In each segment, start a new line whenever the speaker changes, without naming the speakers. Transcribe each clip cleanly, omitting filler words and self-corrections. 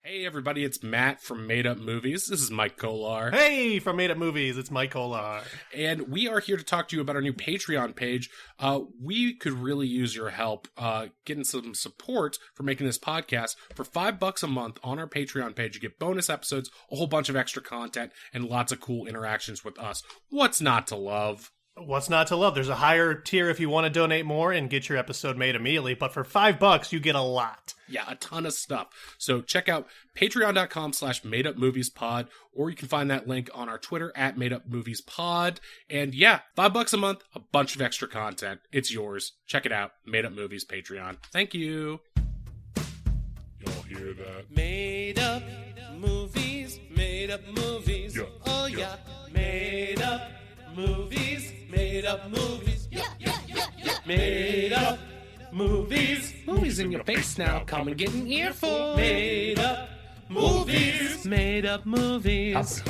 Hey everybody, it's Matt from Made Up Movies. This is Mike Kolar.
Hey, from Made Up Movies, it's Mike Kolar.
And we are here to talk to you about our new Patreon page. We could really use your help getting some support for making this podcast. For $5 a month on our Patreon page, you get bonus episodes, a whole bunch of extra content, and lots of cool interactions with us. What's not to love?
What's not to love? There's a higher tier if you want to donate more and get your episode made immediately, but for $5, you get a lot.
Yeah, a ton of stuff. So check out patreon.com/madeupmoviespod, or you can find that link on our Twitter at madeupmoviespod. And yeah, $5 a month, a bunch of extra content. It's yours. Check it out. Made Up Movies Patreon. Thank you. Y'all hear that?
Made up movies, made up movies.
Yeah,
Oh yeah, made up movies, made up movies. Made up movies.
Movies in your face now, come and get an earful.
Made up movies, made up movies.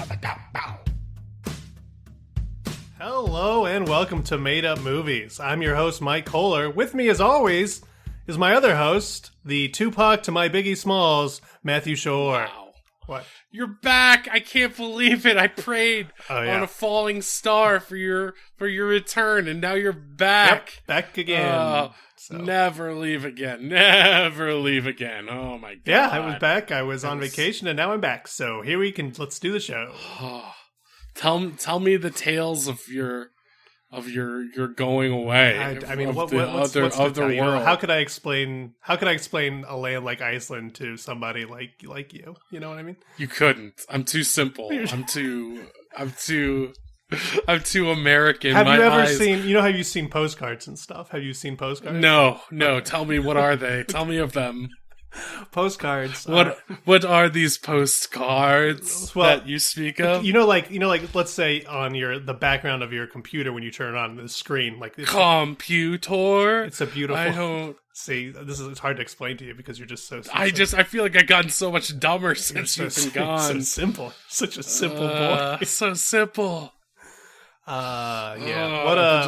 Hello and welcome to Made Up Movies. I'm your host, Mike Kolar. With me, as always, is my other host, the Tupac to my Biggie Smalls, Matthew Shore.
Wow.
What?
You're back. I can't believe it. I prayed on a falling star for your return, and now you're back.
Yep, back again.
Never leave again. Never leave again. Oh my god.
Yeah, I was back. I was on vacation, and now I'm back. So let's do the show.
Tell me the tales of your going away.
I mean, what's
other
world?
world?
How could I explain a land like Iceland to somebody like you? You know what I mean?
You couldn't. I'm too simple. I'm too American.
Have you ever
eyes...
seen? You know how you've seen postcards and stuff? Have you seen postcards?
No. Tell me, what are they? Tell me of them.
Postcards.
What are these postcards that you speak of?
You know, like let's say on the background of your computer when you turn it on the screen, like this.
Computer.
It's a beautiful.
I don't
see. It's hard to explain to you because you're just so.
I feel like I've gotten so much dumber since you've been gone.
So simple, such a simple boy.
So simple.
Yeah. What a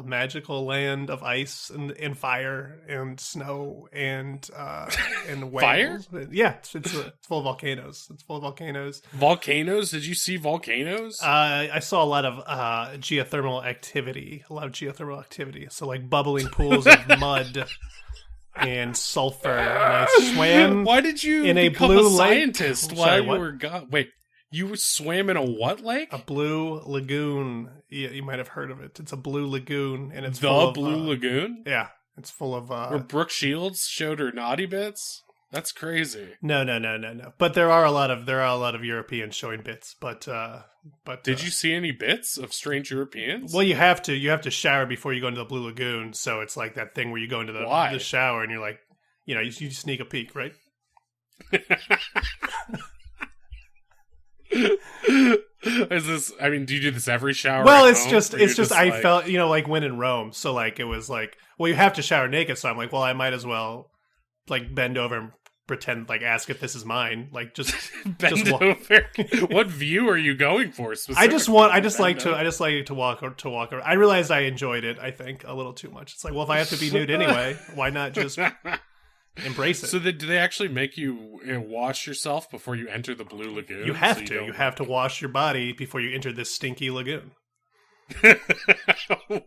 magical land of ice and fire and snow and whales.
Fire?
Yeah, it's full of volcanoes. It's full of volcanoes.
Volcanoes? Did you see volcanoes?
I saw a lot of geothermal activity. So like bubbling pools of mud and sulfur. And I swam.
Why did you
in
become
a blue
scientist
lake?
while you were gone? Wait. You swam in a what lake?
A blue lagoon. Yeah, you might have heard of it. It's a blue lagoon, and it's
Blue Lagoon.
Yeah, it's full of.
Where Brooke Shields showed her naughty bits. That's crazy.
No. But there are a lot of Europeans showing bits. But
did you see any bits of strange Europeans?
Well, you have to shower before you go into the blue lagoon. So it's like that thing where you go into the shower and you're like, you sneak a peek, right?
Is this? I mean, do you do this every shower?
Well, it's just I
like...
felt like when in Rome. So like it was like, well, you have to shower naked. So I'm like, well, I might as well like bend over and pretend like ask if this is mine. Like just
bend over. What view are you going for?
I just like to walk around. I realized I enjoyed it. I think a little too much. It's like, well, if I have to be nude anyway, why not just embrace it?
So do they actually make you wash yourself before you enter the blue lagoon?
You have to. You have to wash your body before you enter this stinky lagoon.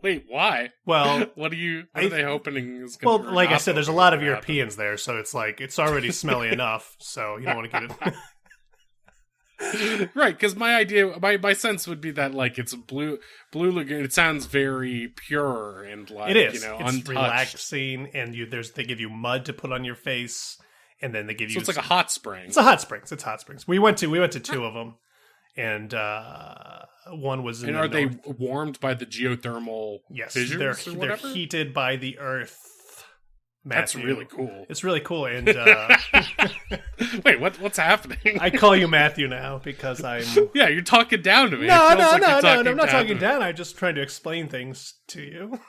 Wait, why?
Well,
what are they hoping is going to
Well, like I said, there's a lot of Europeans there, so it's like it's already smelly enough, so you don't want to get it.
Right, because my sense would be that like it's a blue lagoon. It sounds very pure and like
it is.
It's
untouched. Relaxing, and they give you mud to put on your face, and then they give you.
So it's like a hot spring.
It's hot springs. We went to two of them, and one was in.
And are they warmed by the geothermal?
Yes,
fissures
they're heated by the earth. Matthew.
That's really cool.
It's really cool. And
wait, what's happening?
I call you Matthew now because I'm.
Yeah, you're talking down to me.
No. I'm not talking down. I'm just trying to explain things to you.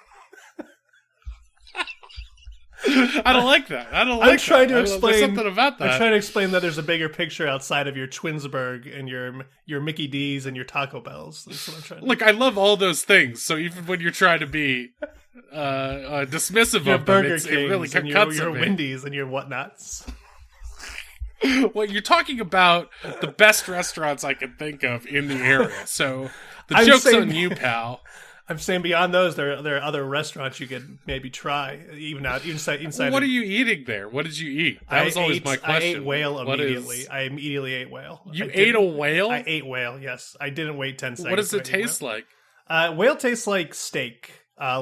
I don't like that.
I'm trying to explain.
There's something about that.
I'm trying to explain that there's a bigger picture outside of your Twinsburg and your Mickey D's and your Taco Bells. That's what I'm trying to.
Look, I love all those things. So even when you're trying to be dismissive
your
of
Burger
them,
Kings
it really
and
cuts
your
at me.
Wendy's and your whatnots.
Well, you're talking about the best restaurants I can think of in the area. So the
I'm
joke's
saying-
on you, pal.
I'm saying beyond those, there are other restaurants you could maybe try, even inside.
What are you eating there? What did you eat? That was always my question.
I ate whale
What
immediately.
is-
I immediately ate whale.
You ate a whale?
I ate whale. Yes, I didn't wait 10 seconds.
What does
to
it
eat
taste
whale.
like?
Whale tastes like steak that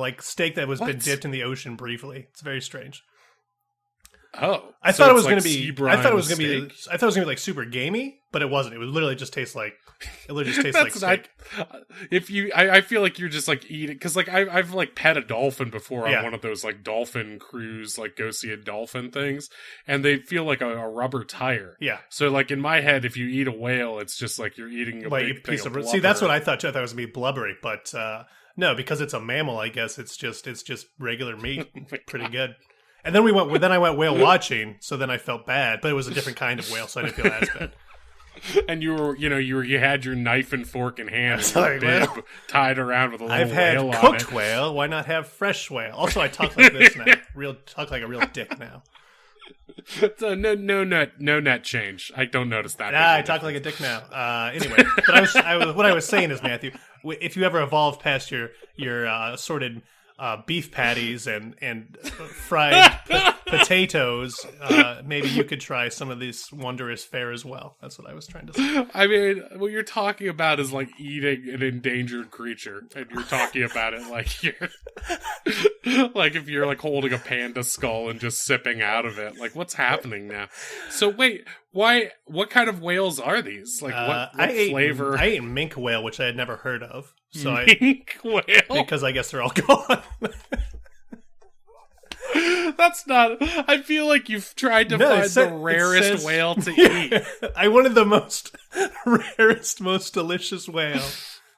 was been
What?
dipped in the ocean briefly. It's very strange.
Oh,
I
so
thought it
it's
was
like
going to be.
sea
I thought it
brine
was going to be.
steak?
I thought it was going to be like super gamey, but it wasn't. It would literally just taste like. It literally just tastes like
That's
steak.
not. If you, I feel like you're just like eating because like I've like pet a dolphin before
Yeah.
on one of those like dolphin cruise, like go see a dolphin things, and they feel like a rubber tire.
Yeah,
So like in my head, if you eat a whale, it's just like you're eating a
like a
big
piece
thing
of.
of
See, that's what
blubber.
I thought. I thought it was going to be blubbery, but no, because it's a mammal. I guess it's just regular meat.
Oh my
Pretty
God.
good. And then we went. Then I went whale watching. So then I felt bad, but it was a different kind of whale, so I didn't feel as bad.
And you had your knife and fork in hand, and
Sorry,
your bib
well,
tied around with a little
I've had
whale on
cooked
it.
whale. Why not have fresh whale? Also, I talk like this now. Talk like a real dick now.
So no net change. I don't notice that.
I talk like a dick now. Anyway, but what I was saying is, Matthew, if you ever evolve past your assorted beef patties and fried potatoes, maybe you could try some of this wondrous fare as well. That's what I was trying to say.
I mean, what you're talking about is like eating an endangered creature, and you're talking about it like you're like if you're like holding a panda skull and just sipping out of it. Like, what's happening now? So wait, why? What kind of whales are these? Like, what flavor?
I ate mink whale, which I had never heard of. So
Mink whale?
because I guess they're all gone.
That's not. I feel like you've tried to
No,
find
it said-
the
it
rarest
says-
whale to eat.
I wanted the most rarest, most delicious whale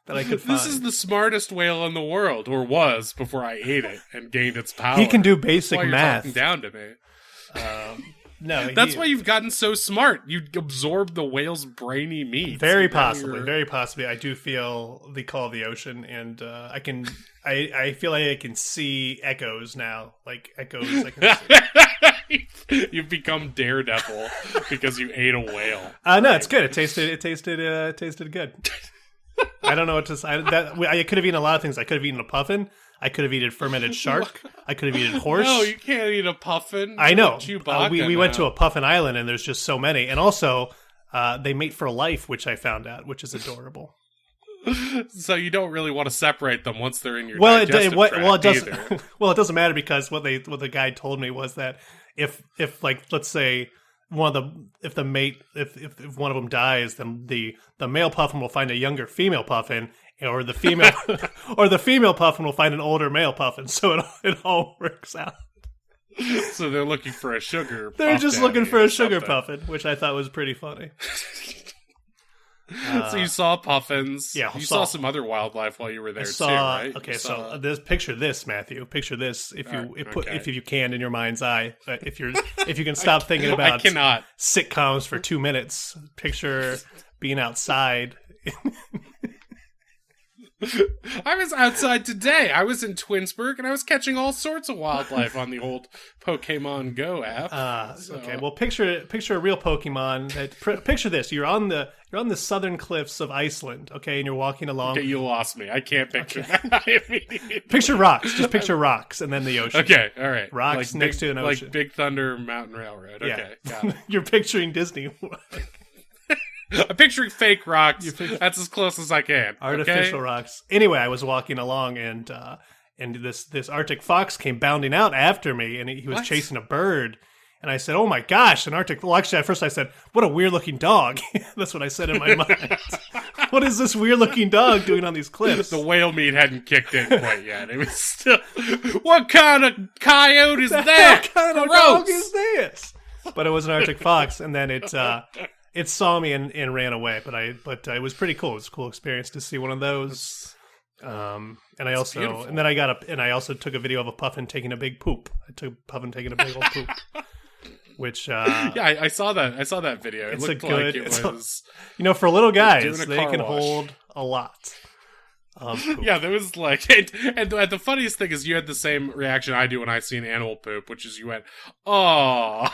that I could find.
This is the smartest whale in the world, or was before I ate it and gained its power.
He can do
That's
basic
why you're
math.
talking down to me.
No,
That's why you've gotten so smart. You absorb the whale's brainy meat.
very possibly. I do feel the call of the ocean, and I can. I feel like I can see echoes now, like echoes. I can see.
You've become Daredevil because you ate a whale.
No, it's good. It tasted good. I don't know what to say. I could have eaten a lot of things. I could have eaten a puffin. I could have eaten fermented shark. I could have eaten horse.
No, you can't eat a puffin.
I know.
Chewbacca
We went to
now.
a puffin island, and there's just so many. And also, they mate for life, which I found out, which is adorable.
So you don't really want to separate them once they're in your
Well, it
digestive tract
doesn't.
either.
Well, it doesn't matter because what the guy told me was that if like let's say one of if one of them dies, then the male puffin will find a younger female puffin, or the female puffin will find an older male puffin. So it all works out.
So they're looking for a sugar.
They're
puff
just
daddy
looking for
or
a sugar
something.
puffin, which I thought was pretty funny.
So you saw puffins.
Yeah,
you
saw-
saw some other wildlife while you were there
I
too,
saw.
right?
Okay,
You
so
saw-
picture this, Matthew. Picture this. If you
okay.
if you can in your mind's eye, if you can stop thinking
I
about
cannot.
sitcoms for 2 minutes. Picture being outside.
I was outside today. I was in Twinsburg, and I was catching all sorts of wildlife on the old Pokemon Go app.
Okay, well, picture a real Pokemon. Picture this: you're on the southern cliffs of Iceland. Okay, and you're walking along.
Okay, you lost me. I can't picture that. immediately.
Picture rocks. Just picture rocks, and then the ocean.
Okay, all right.
Rocks
Like
next
big-
to an ocean.
Like Big Thunder Mountain Railroad. Okay, got it.
You're picturing Disney.
I'm picturing fake rocks. That's as close as I can.
Artificial
okay?
rocks. Anyway, I was walking along, and this Arctic fox came bounding out after me, and he was
What?
chasing a bird. And I said, "Oh my gosh, an Arctic!" Well, actually, at first I said, "What a weird looking dog." That's what I said in my mind. What is this weird looking dog doing on these cliffs?
The whale meat hadn't kicked in quite yet. It was still. What kind of coyote is that?
What kind of
Gross.
dog is this? But it was an Arctic fox, and then it saw me and ran away. But it was pretty cool. It was a cool experience to see one of those. And I also
beautiful.
and then I also took a video of a puffin taking a big poop. I took a puffin taking a big old poop, which
Yeah, I saw that. I saw that video. It
It's a
looked
good-
like it
it's a-
was.
for little guys,
doing a
they
car
can
wash.
hold a lot. of poop.
Yeah, there was like, and the funniest thing is you had the same reaction I do when I see an animal poop, which is you went, oh,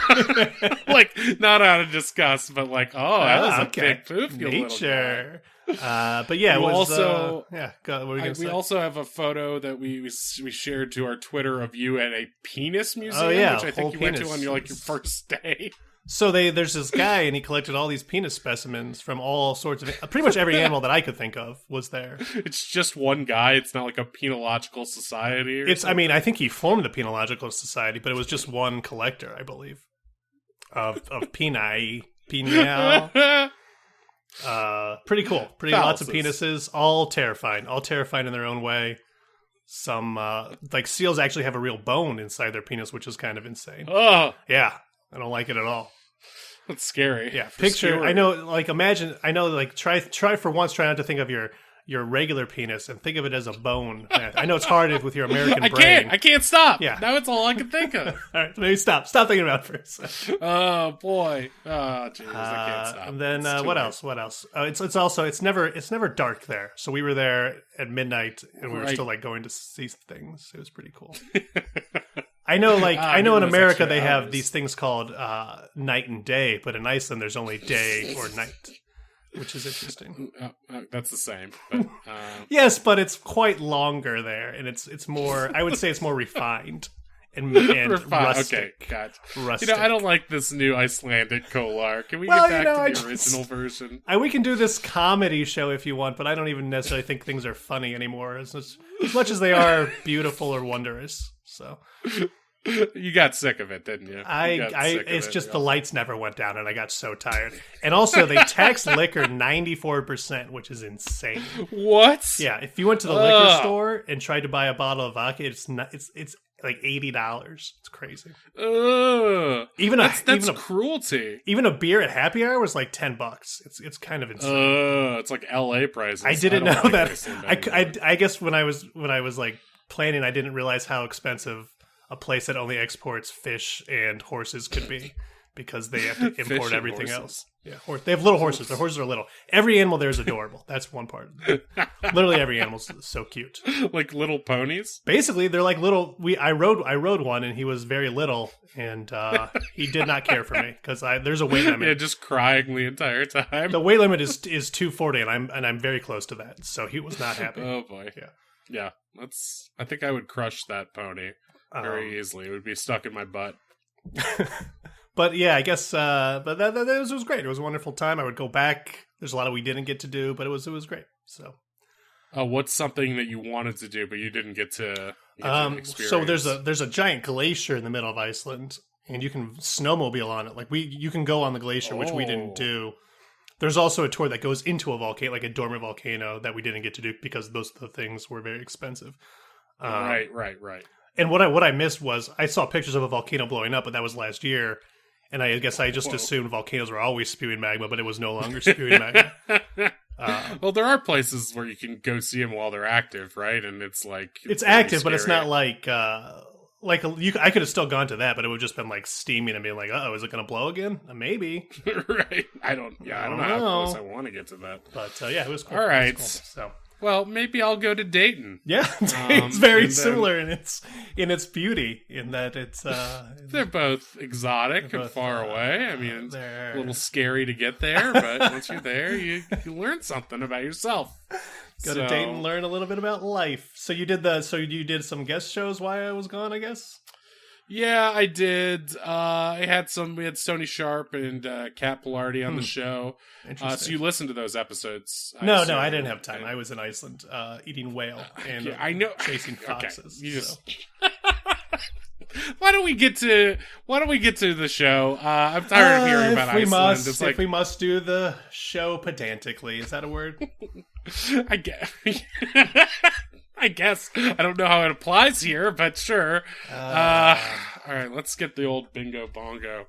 like not out of disgust, but like, oh, that was a big poop, you little guy.
Nature. But yeah, it
You
was
also-
yeah. Go, what were you gonna
We
say?
also have a photo that we shared to our Twitter of you at a penis museum,
Oh, yeah,
which I
whole
think you went to
penis.
on your first day.
So there's this guy, and he collected all these penis specimens from all sorts of pretty much every animal that I could think of was there.
It's just one guy. It's not like a penological society. Or
It's I mean I think he formed the Penological Society, but it was just one collector, I believe, of peni. Pretty cool. Pretty lots of penises, all terrifying in their own way. Some like seals actually have a real bone inside their penis, which is kind of insane.
Oh,
Yeah, I don't like it at all.
that's scary.
Yeah,
For
picture.
Stewart.
I know, like imagine. I know, like try for once. Try not to think of your regular penis and think of it as a bone. I know it's hard with your American brain.
I can't stop.
Yeah.
Now it's all I can think of.
All right, maybe stop thinking about it for a second.
Oh boy. Oh jeez, I can't stop.
And then
It's too
what
late.
else? What else? It's also it's never dark there. So we were there at midnight, and we were
Right.
still like going to see things. It was pretty cool. I know, like
Ah,
I know in
give us
America
extra
they have
hours.
these things called night and day, but in Iceland there's only day or night, which is interesting.
That's the same. But,
Yes, but it's quite longer there, and it's more. I would say it's more refined and
we're fine.
rustic.
Okay, gotcha.
Rustic.
You know, I don't like this new Icelandic Kolar. Can we
Well,
get
you
back
know, I
to the
just-
original version?
We can do this comedy show if you want, but I don't even necessarily think things are funny anymore as much as they are beautiful or wondrous. So
You got sick of it, didn't you? You got sick of
it's
it.
just the lights never went down, and I got so tired. And also, they tax liquor 94%, which is insane.
What?
Yeah, if you went to the liquor store and tried to buy a bottle of vodka, it's like $80. It's crazy.
Ugh.
Even
That's cruelty.
even a beer at happy hour was like $10. It's kind of insane.
It's like LA prices.
I didn't
don't
know
like
that.
Iceland anymore.
I guess when I was like planning, I didn't realize how expensive a place that only exports fish and horses could be, because they have to
Fish
import
and
everything
horses.
else. Yeah, they have little horses. Their horses are little. Every animal there is adorable. That's one part. Literally every animal's so cute.
Like little ponies.
Basically, they're like little. I rode one, and he was very little, and he did not care for me because there's a weight limit.
Yeah, just crying the entire time.
The weight limit is 240, and I'm very close to that. So he was not happy.
Oh boy. Yeah. I think I would crush that pony very easily. It would be stuck in my butt.
But yeah, I guess. But that was great. It was a wonderful time. I would go back. There's a lot we didn't get to do, but it was great. So.
What's something that you wanted to do but you didn't get to experience?
So there's a giant glacier in the middle of Iceland, and you can snowmobile on it. Like you can go on the glacier, which we didn't do. There's also a tour that goes into a volcano, like a dormant volcano, that we didn't get to do because those the things were very expensive.
Right.
And what I missed was I saw pictures of a volcano blowing up, but that was last year. And I guess I just assumed volcanoes were always spewing magma, but it was no longer spewing magma.
Well, there are places where you can go see them while they're active, right? And it's like
It's
really
active, but it's
scary.
not like I could have still gone to that, but it would have just been like steaming and being like, "Oh, is it going to blow again? Maybe."
Right. I don't know how close I want to get to that.
But yeah, it was cool.
All right.
It was cool. So
Well, maybe I'll go to Dayton.
yeah, it's very
and then-
similar in its beauty in that it's
They're both exotic
They're
and
both,
far away. I mean, it's
they're-
a little scary to get there, but once you're there, you learn something about yourself.
go to Dayton, learn a little bit about life. So you did some guest shows while I was gone, I guess.
Yeah, I did. We had Sony Sharp and Kat Pilardi on the show.
Interesting.
So you listened to those episodes?
No,
assume.
I didn't have time. I was in Iceland eating whale and
Yeah, I know.
chasing
Okay,
foxes.
you just.
so.
Why don't we get to the show? I'm tired of hearing about Iceland. It's like
If we must do the show pedantically, is that a word?
I guess. I guess. I don't know how it applies here, but sure. All right, let's get the old bingo bongo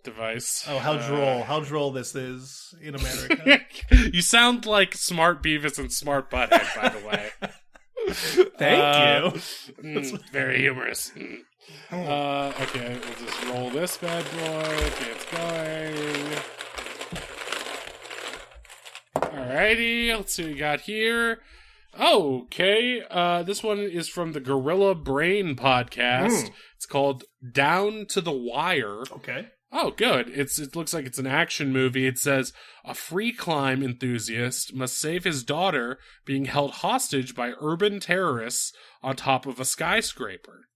device.
Oh, how droll this is in America.
You sound like Smart Beavis and Smart Butthead, by the way.
Thank you.
Very humorous. Okay, we'll just roll this bad boy. Okay, it's going. Alrighty, let's see what we got here. Okay, this one is from the Gorilla Brain podcast. It's called Down to the Wire.
Okay.
Oh, good. It looks like it's an action movie. It says, a free climb enthusiast must save his daughter being held hostage by urban terrorists on top of a skyscraper.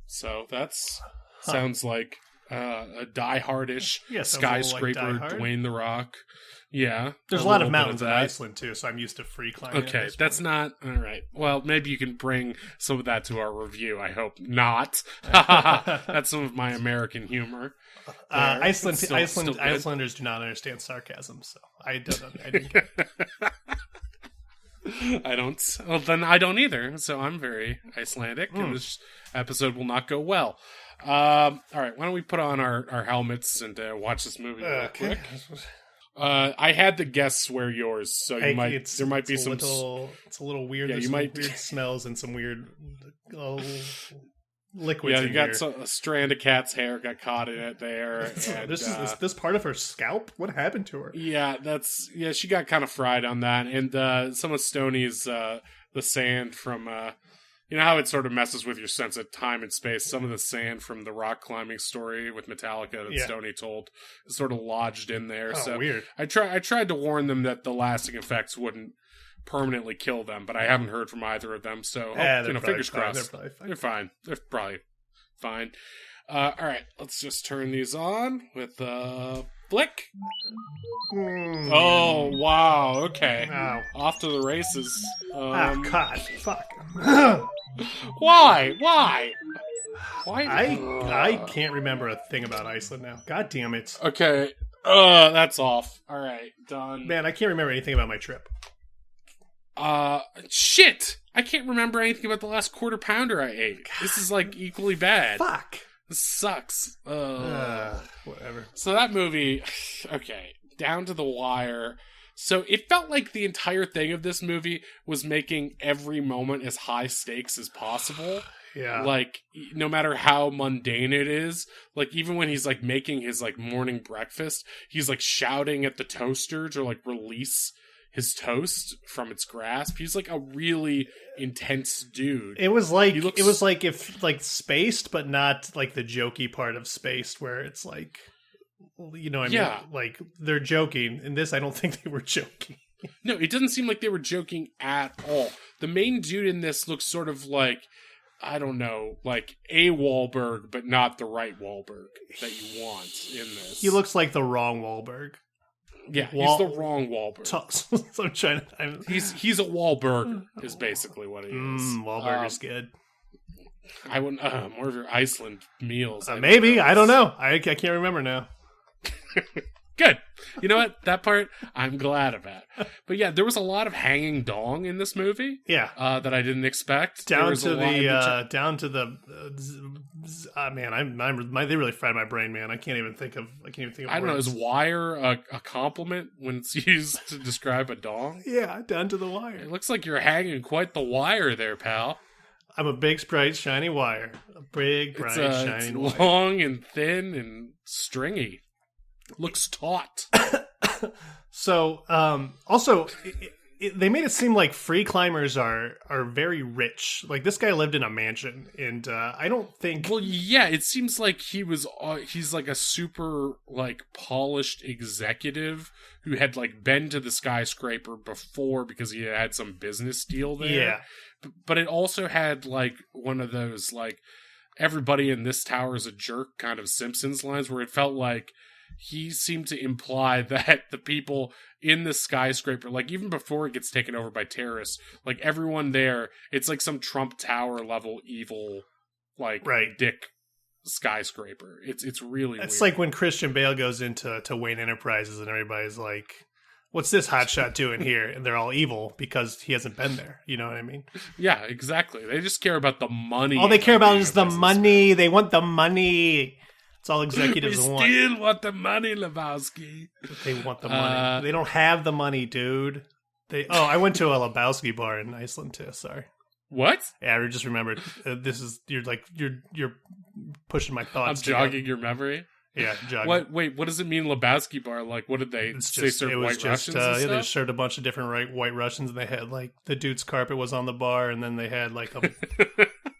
So that's sounds like a die-hardish skyscraper,
like Die Hard.
Dwayne The Rock. Yeah.
There's a lot of
little bit
mountains in
that.
Iceland, too, so I'm used to free climbing.
Okay, that's not... All right. Well, maybe you can bring some of that to our review. I hope not. That's some of my American humor.
Icelanders do not understand sarcasm, so I didn't get it.
I don't. Well, then I don't either. So I'm very Icelandic, and this episode will not go well. All right, why don't we put on our helmets and watch this movie real quick? I had the guests wear yours, so there might be some.
It's a little weird.
Yeah,
There's
you might
weird smells and some weird liquids.
Yeah, you
in
got
here.
a strand of cat's hair got caught in it there. And,
Is this part of her scalp? What happened to her?
Yeah, she got kind of fried on that, and some of Stoney's the sand from. You know how it sort of messes with your sense of time and space? Some of the sand from the rock climbing story with Metallica that Stoney told is sort of lodged in there.
Oh,
so
weird.
I tried to warn them that the lasting effects wouldn't permanently kill them, but I haven't heard from either of them. So fingers crossed. They're fine. They're probably fine. All right, let's just turn these on with flick. Oh wow! Okay, off to the races.
God, fuck.
Why?
I can't remember a thing about Iceland now. God damn it.
Okay. That's off. All right, done.
Man, I can't remember anything about my trip.
Shit! I can't remember anything about the last quarter pounder I ate. This is like equally bad.
Fuck.
This sucks.
Whatever.
So that movie, okay, Down to the Wire. So it felt like the entire thing of this movie was making every moment as high stakes as possible.
Yeah.
Like, no matter how mundane it is, like, even when he's, like, making his, like, morning breakfast, he's, like, shouting at the toaster to, like, release his toast from its grasp. He's, like, a really intense dude.
It was like, if, like, Spaced, but not, like, the jokey part of Spaced, where it's, like, you know what I mean?
Yeah.
Like, they're joking. In this, I don't think they were joking.
No, it doesn't seem like they were joking at all. The main dude in this looks sort of like, I don't know, like a Wahlberg, but not the right Wahlberg that you want in this.
He looks like the wrong Wahlberg.
Yeah, he's the wrong Wahlberg.
So I'm trying to...
He's a Wahlberg, is basically what he is.
Wahlberg is good.
I wouldn't... more of your Iceland meals.
Maybe, I don't know. I can't remember now.
Good. You know what? That part I'm glad about. But yeah, there was a lot of hanging dong in this movie.
Yeah,
that I didn't expect.
Man, they really fried my brain, man. I can't even think of.
I don't know. Is wire a compliment when it's used to describe a dong?
Yeah, down to the wire.
It looks like you're hanging quite the wire there, pal.
I'm a big, bright, shiny wire. A big, bright, shiny wire.
It's long and thin and stringy. Looks taut.
So, also, they made it seem like free climbers are very rich. Like, this guy lived in a mansion, and I don't think...
Well, yeah, it seems like he's like a super, like, polished executive who had, like, been to the skyscraper before because he had some business deal there.
Yeah.
But it also had, like, one of those, like, everybody in this tower is a jerk kind of Simpsons lines where it felt like he seemed to imply that the people in the skyscraper, like even before it gets taken over by terrorists, like everyone there, it's like some Trump Tower level evil, like dick skyscraper. It's really
It's
weird.
like when Christian Bale goes into Wayne Enterprises and everybody's like, what's this hotshot doing here? And they're all evil because he hasn't been there. You know what I mean?
Yeah, exactly. They just care about the money.
All they care about is the money. They want the money. It's all executives
we
want.
still want the money, Lebowski.
They want the money. They don't have the money, dude. I went to a Lebowski bar in Iceland too. Sorry.
What?
Yeah, I just remembered. You're pushing my thoughts.
I'm jogging your memory.
Yeah, jug.
Wait, what does it mean, Lebowski bar? Like, what did they say? Serve White Russians and
they
stuff?
served a bunch of different White Russians, and they had like the dude's carpet was on the bar, and then they had like a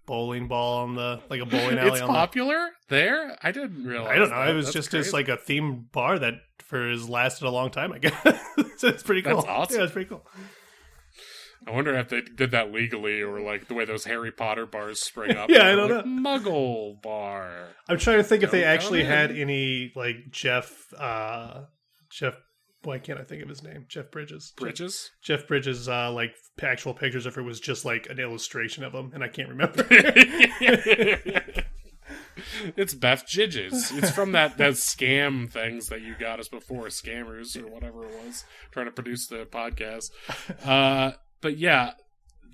bowling ball on the like a bowling alley.
It's popular there. I didn't realize.
I don't know.
That.
It was
That's
just
crazy.
as like a theme bar that has lasted a long time. I guess so it's pretty cool.
That's awesome.
Yeah, it's pretty cool.
I wonder if they did that legally or like the way those Harry Potter bars spring up.
Yeah, I don't
like, Muggle bar.
I'm trying to think if they
Don't
actually
come
had
in.
any like Jeff. Why can't I think of his name? Jeff Bridges.
Bridges?
Jeff Bridges, like actual pictures. If it was just like an illustration of him, and I can't remember.
It's Beth Jidges. It's from that scam things that you got us before, Scammers or whatever it was, trying to produce the podcast. But yeah,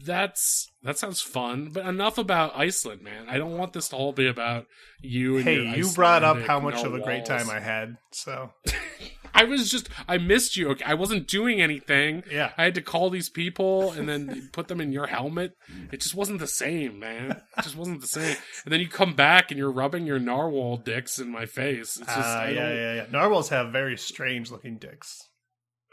that sounds fun. But enough about Iceland, man. I don't want this to all be about you and your
Hey, you brought up
Icelandic
how much of a great
walls.
time I had, so
I missed you. Okay, I wasn't doing anything.
Yeah.
I had to call these people and then put them in your helmet. It just wasn't the same, man. It just wasn't the same. And then you come back and you're rubbing your narwhal dicks in my face. It's just,
yeah. Narwhals have very strange looking dicks.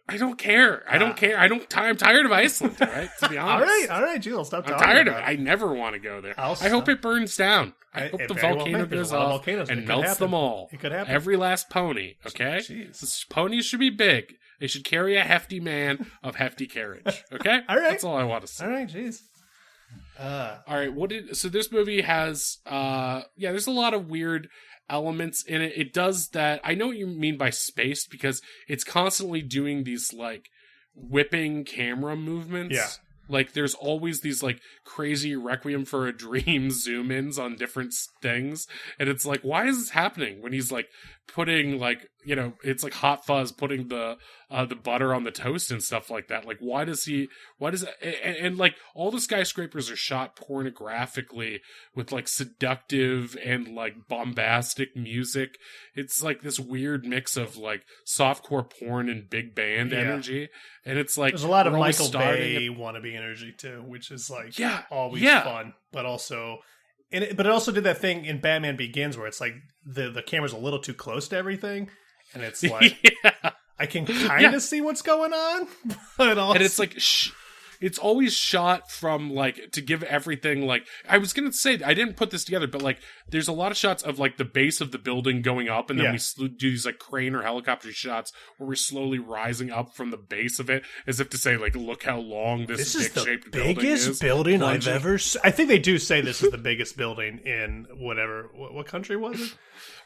I don't care. I don't care. I'm tired of Iceland, right? To be honest.
All right, Jill, stop
I'm
talking
tired of
about
it. I never want to go there.
I'll
I hope
stop.
it burns down. I hope
It
the
very well
volcano
may. There's
goes
a lot of
off
volcanoes. It
and
could
melts
happen.
them all.
It could happen.
Every last pony, okay?
Jeez.
This ponies should be big. They should carry a hefty man of hefty carriage, okay?
All right.
That's all I want to say.
All right, jeez.
All right, so this movie has there's a lot of weird elements in it. It does that. I know what you mean by spaced because it's constantly doing these like whipping camera movements.
Yeah.
Like there's always these like crazy Requiem for a Dream zoom ins on different things. And it's like, why is this happening when he's like putting like, it's like Hot Fuzz putting the butter on the toast and stuff like that. Like, and like all the skyscrapers are shot pornographically with like seductive and like bombastic music. It's like this weird mix of like softcore porn and big band
Yeah.
energy. And it's like,
There's a lot of
we're always
Michael
starting
Bay wannabe energy too, which is like
Yeah,
always
yeah.
fun, but also. But it also did that thing in Batman Begins where it's like the camera's a little too close to everything, and it's like
yeah.
I can kind of see what's going on, but also
And it's like it's always shot from like to give everything like I was gonna say I didn't put this together, but like there's a lot of shots of like the base of the building going up, and then
Yeah.
we do these like crane or helicopter shots where we're slowly rising up from the base of it, as if to say like, look how long this
this is the
dick-shaped building
biggest
is.
building I've
Plunging.
ever. I think they do say this is the biggest building in whatever. What country was it?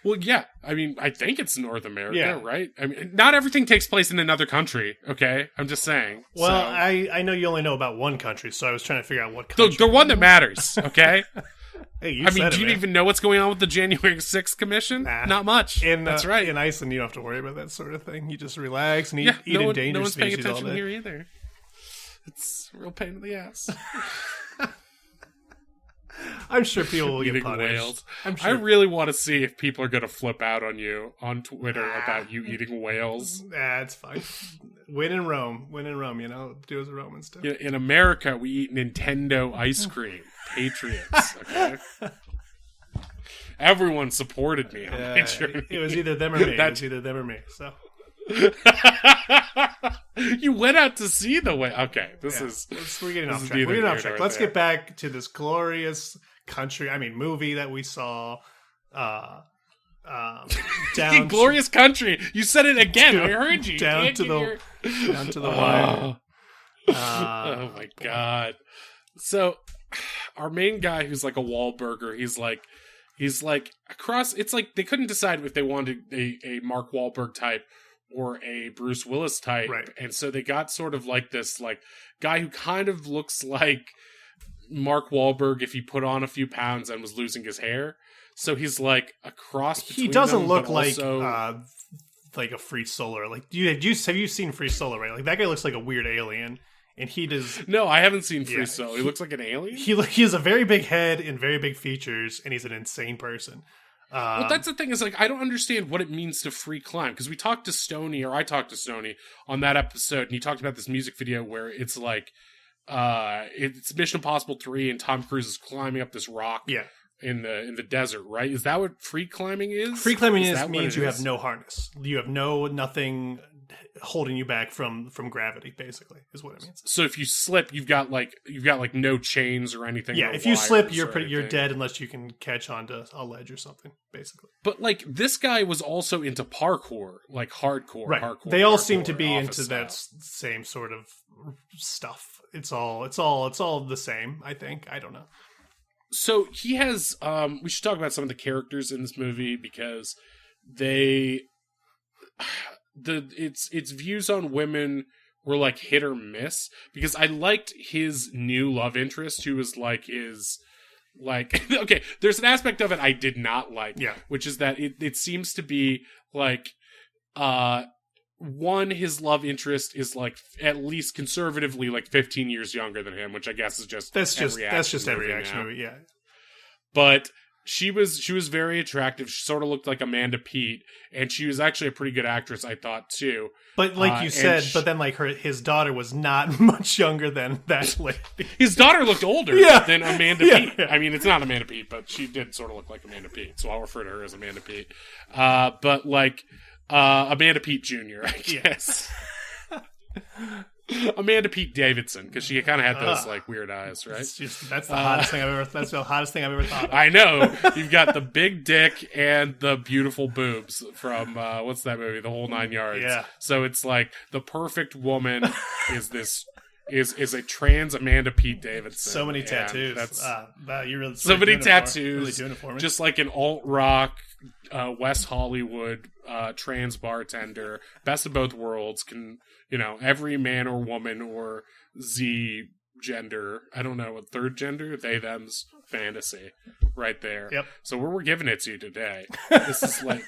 Well, yeah. I mean, I think it's North America,
Yeah.
right? I mean, not everything takes place in another country. Okay, I'm just saying.
Well,
So-
I know you only know about one country, so I was trying to figure out what country.
the one that matters. Okay.
Hey, you
I mean,
said
do
it,
you
man.
even know what's going on with the January 6th commission?
Nah.
Not much. That's right.
In Iceland, you don't have to worry about that sort of thing. You just relax and eat,
Yeah,
eat
no
endangered
one's paying
species all
attention
day.
here either. It's a real pain in the ass.
I'm sure people will get
Eating
punished.
whales.
I'm
I
sure.
really want to see if people are going to flip out on you on Twitter about you eating whales.
It's fine. Win in Rome. You know, do as the Romans do.
In America, we eat Nintendo ice cream. Patriots. Okay. Everyone supported me on my journey.
It was either them or me.
That's-
So
You went out to see the way. Okay, this
yeah.
is.
We're getting
this
off
is
track.
neither
We're getting
here
off track.
nor
Let's
there.
get back to this glorious movie that we saw. Down
Glorious country. You said it again. I heard you.
down
You can't
to
get
the
your-
down to the wire.
Oh my god. So our main guy who's like a Wahlburger, he's like across it's like they couldn't decide if they wanted a Mark Wahlberg type or a Bruce Willis type.
Right.
And so they got sort of like this like guy who kind of looks like Mark Wahlberg if he put on a few pounds and was losing his hair. So he's like a cross between
He doesn't
them,
look
but
like
also...
like a Free Solo. Like have you seen Free Solo? Right, like that guy looks like a weird alien, and he does.
No, I haven't seen Free
Yeah,
Solo. He looks like an alien.
He has a very big head and very big features, and he's an insane person.
Well, that's the thing is like I don't understand what it means to free climb because we talked to Stoney or I talked to Stoney on that episode and he talked about this music video where it's like it's Mission Impossible 3 and Tom Cruise is climbing up this rock
Yeah.
in the desert, right? Is that what free climbing is?
Free climbing
that what
means
it
you
is?
have no harness. You have nothing holding you back from gravity. Basically, is what it means.
So if you slip, you've got like no chains or anything.
Yeah,
or
if you slip,
wires
you're
or
you're
anything.
dead unless you can catch onto a ledge or something. Basically,
But like this guy was also into parkour, like hardcore
right?
parkour.
They all
parkour,
seem to be
office
into that
style.
same sort of stuff. It's all the same. I think. I don't know.
So he has we should talk about some of the characters in this movie because its views on women were like hit or miss, because I liked his new love interest who was like okay, there's an aspect of it I did not like,
Yeah.
which is that it seems to be like one, his love interest is like at least conservatively like 15 years younger than him, which I guess is just
That's just
every
every
movie
action
now.
movie. Yeah.
But she was very attractive. She sort of looked like Amanda Peet, and she was actually a pretty good actress, I thought too.
But like you
and
said, but then like his daughter was not much younger than that lady.
His daughter looked older
Yeah.
than Amanda
Yeah,
Peet.
yeah.
I mean, it's not Amanda Peet, but she did sort of look like Amanda Peet, so I'll refer to her as Amanda Peet. But like Amanda Peet Jr., I guess. Amanda Peet Davidson, because she kind of had those like weird eyes, right?
That's the hottest thing I've ever. That's the hottest thing I've ever thought of.
I know. You've got the big dick and the beautiful boobs from what's that movie? The Whole Nine Yards.
Yeah.
So it's like the perfect woman is a trans Amanda Peet Davidson.
So many
And
tattoos.
That's
You're really
so many
doing it for-
tattoos.
really doing it for me.
Just like an alt rock West Hollywood trans bartender. Best of both worlds. Can every man or woman or Z gender, I don't know, what third gender, they them's fantasy right there.
Yep.
So we're giving it to you today. This is like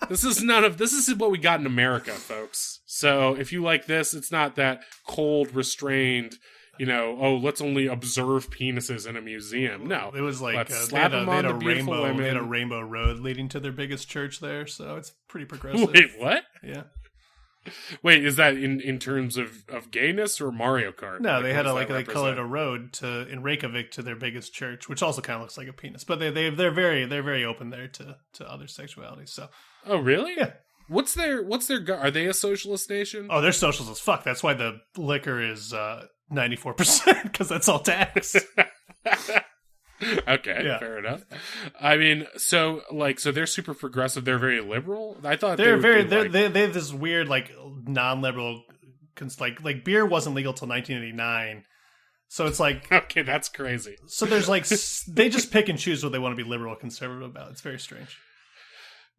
this is what we got in America, folks. So if you like this, it's not that cold, restrained, let's only observe penises in a museum. No.
It was like
Let's
they
slap
had a,
them
they had
on
a
the beautiful
rainbow. They had a
women.
rainbow road leading to their biggest church there, so it's pretty progressive.
Wait, what?
Yeah.
Wait, is that in terms of gayness or Mario Kart?
No, they had
what does that
they colored
represent?
a road in Reykjavik to their biggest church, which also kind of looks like a penis. But they're very open there to other sexualities. So
Oh, really?
Yeah.
What's their are they a socialist nation?
they're socials as fuck. That's why the liquor is 94% because that's all tax.
Okay,
Yeah.
fair enough. I mean, so they're super progressive. They're very liberal. I thought
They're
they
very
would be,
they have this weird like non-liberal like beer wasn't legal till 1989. So it's like
okay, that's crazy.
so there's like they just pick and choose what they want to be liberal or conservative about. It's very strange.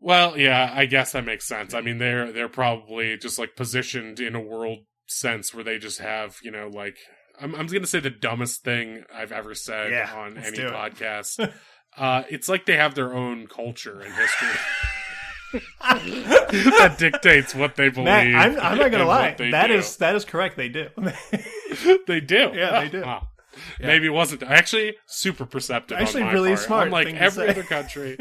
Well, yeah, I guess that makes sense. I mean, they're probably just like positioned in a world sense where they just have, I'm going to say the dumbest thing I've ever said
Yeah,
on
let's
any
do it.
podcast. It's like they have their own culture and history that dictates what they believe.
Matt, I'm not gonna
and
lie.
what they
That
do.
is correct. They do.
They do.
Yeah, they do.
Wow. Maybe it wasn't actually super perceptive.
Actually,
on my
really
part.
smart
Unlike
thing to
every
say.
other country,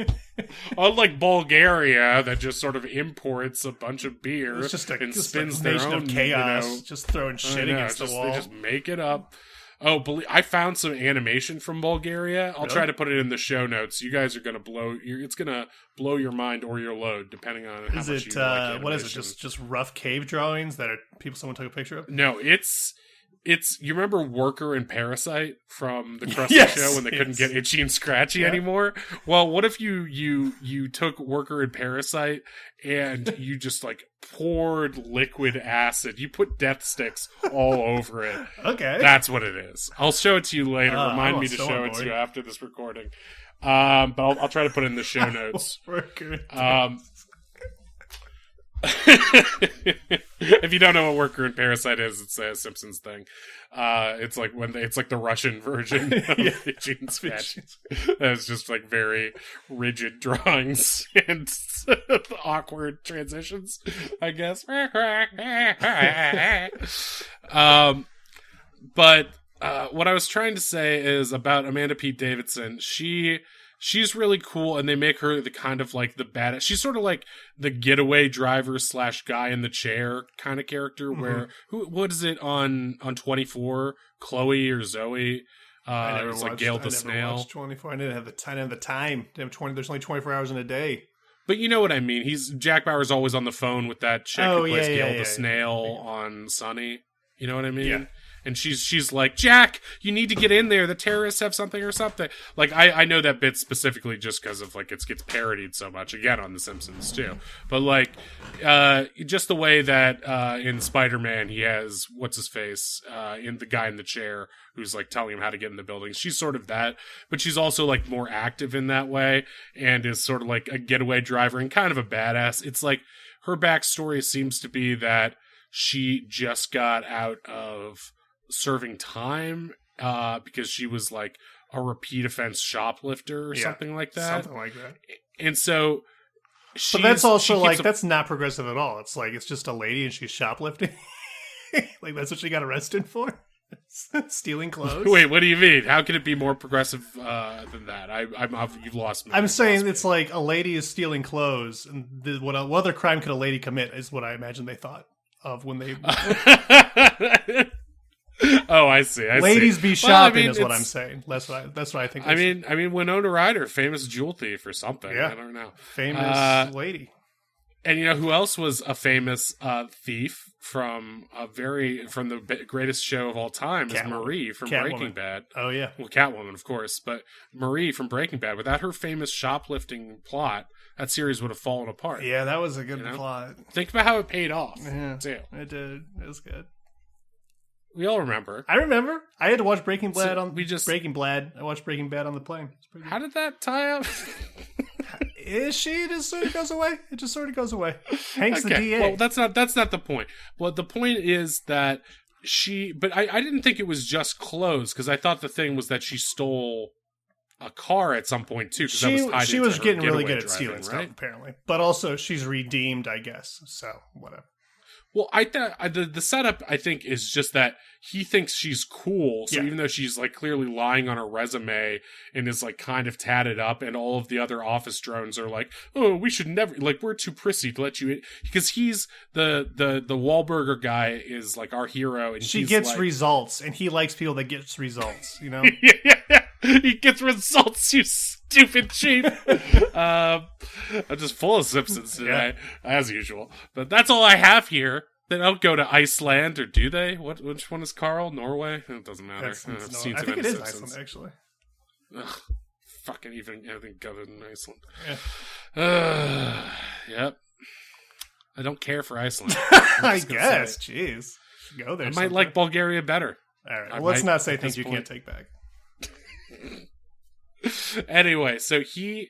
unlike Bulgaria, that just sort of imports a bunch of beer
It's just
and
a
spins their
nation
own
of chaos, just throwing shit
I know,
against the
They
wall.
just make it up. Oh, I found some animation from Bulgaria. I'll try to put it in the show notes. You guys are gonna it's gonna blow your mind or your load, depending on how
Is
much
it
you like
what is it?
animation.
Just rough cave drawings that someone took a picture of?
No, it's you remember Worker and Parasite from the Krusty
Yes,
Show when they couldn't
yes.
get Itchy and Scratchy
Yeah.
anymore? Well, what if you took Worker and Parasite and you just like poured liquid acid, you put death sticks all over it.
Okay.
That's what it is. I'll show it to you later. Remind
I'm
me to
so
show
on
it to
board.
you after this recording. But I'll try to put it in the show notes.
Worker.
If you don't know what Worker and Parasite is, it's a Simpsons thing. It's like it's like the Russian version of the Gene Sketch. It's just like very rigid drawings and awkward transitions, I guess. But what I was trying to say is about Amanda Peet Davidson. She's really cool, and they make her the kind of like the badass. She's sort of like the getaway driver / guy in the chair kind of character. Where what is it on 24? Chloe or Zoe?
I
It
never
was like
watched.
Gail
I
the
never
Snail.
watched 24. I didn't have the time. I didn't have the time. There's only 24 hours in a day.
But you know what I mean. Jack Bauer's always on the phone with that chick
Oh,
who plays
yeah,
Gail
yeah,
the
yeah.
Snail on Sunny. You know what I mean?
Yeah.
And she's like, Jack, you need to get in there. The terrorists have something or something. Like, I know that bit specifically just because of, like, it gets parodied so much, again, on The Simpsons, too. But, like, just the way that in Spider-Man he has, what's-his-face, in the guy in the chair who's, like, telling him how to get in the building. She's sort of that, but she's also, like, more active in that way and is sort of, like, a getaway driver and kind of a badass. It's, like, her backstory seems to be that she just got out of serving time because she was like a repeat offense shoplifter or something like that.
Something like that.
And so
But that's also like that's not progressive at all. It's like it's just a lady and she's shoplifting. Like that's what she got arrested for. Stealing clothes.
Wait, what do you mean? How can it be more progressive than that? You've lost me.
I'm saying it's like a lady is stealing clothes, and what other crime could a lady commit is what I imagine they thought of when they.
Oh, I see.
Ladies be shopping is what I'm saying. That's what I think.
I mean, Winona Ryder, famous jewel thief or something.
Yeah.
I don't know.
Famous lady.
And you know who else was a famous thief from the greatest show of all time is Marie from Breaking Bad.
Oh yeah,
well, Catwoman, of course, but Marie from Breaking Bad. Without her famous shoplifting plot, that series would have fallen apart.
Yeah, that was a good plot.
Think about how it paid off.
Yeah,
too.
It did. It was good.
We all remember.
I remember. I had to watch Breaking Bad
Breaking
Bad. I watched Breaking Bad on the plane.
How did that tie up?
It just sort of goes away. It just sort of goes away. Hank's the DA.
Well, that's not the point. Well, the point is that but I didn't think it was just clothes because I thought the thing was that she stole a car at some point too.
She was getting really good at
driving,
stealing stuff apparently, but also she's redeemed, I guess. So whatever.
Well, I thought the setup, I think, is just that he thinks she's cool. So even though she's like clearly lying on her resume and is like kind of tatted up, and all of the other office drones are like, "Oh, we should never we're too prissy to let you in," because he's the Wahlburger guy is like our hero, and
she gets results, and he likes people that gets results. You know,
yeah. He gets results, you stupid chief. I'm just full of Simpsons today, as usual. But that's all I have here. They don't go to Iceland, or do they? Which one is Carl? Norway? It doesn't matter.
I think it is Iceland, actually.
Ugh, fucking anything other than Iceland.
Yeah.
Yep. I don't care for Iceland.
I guess. Jeez. Go there.
I might like Bulgaria better.
All right. Well, let's not say things you can't take back.
Anyway, so he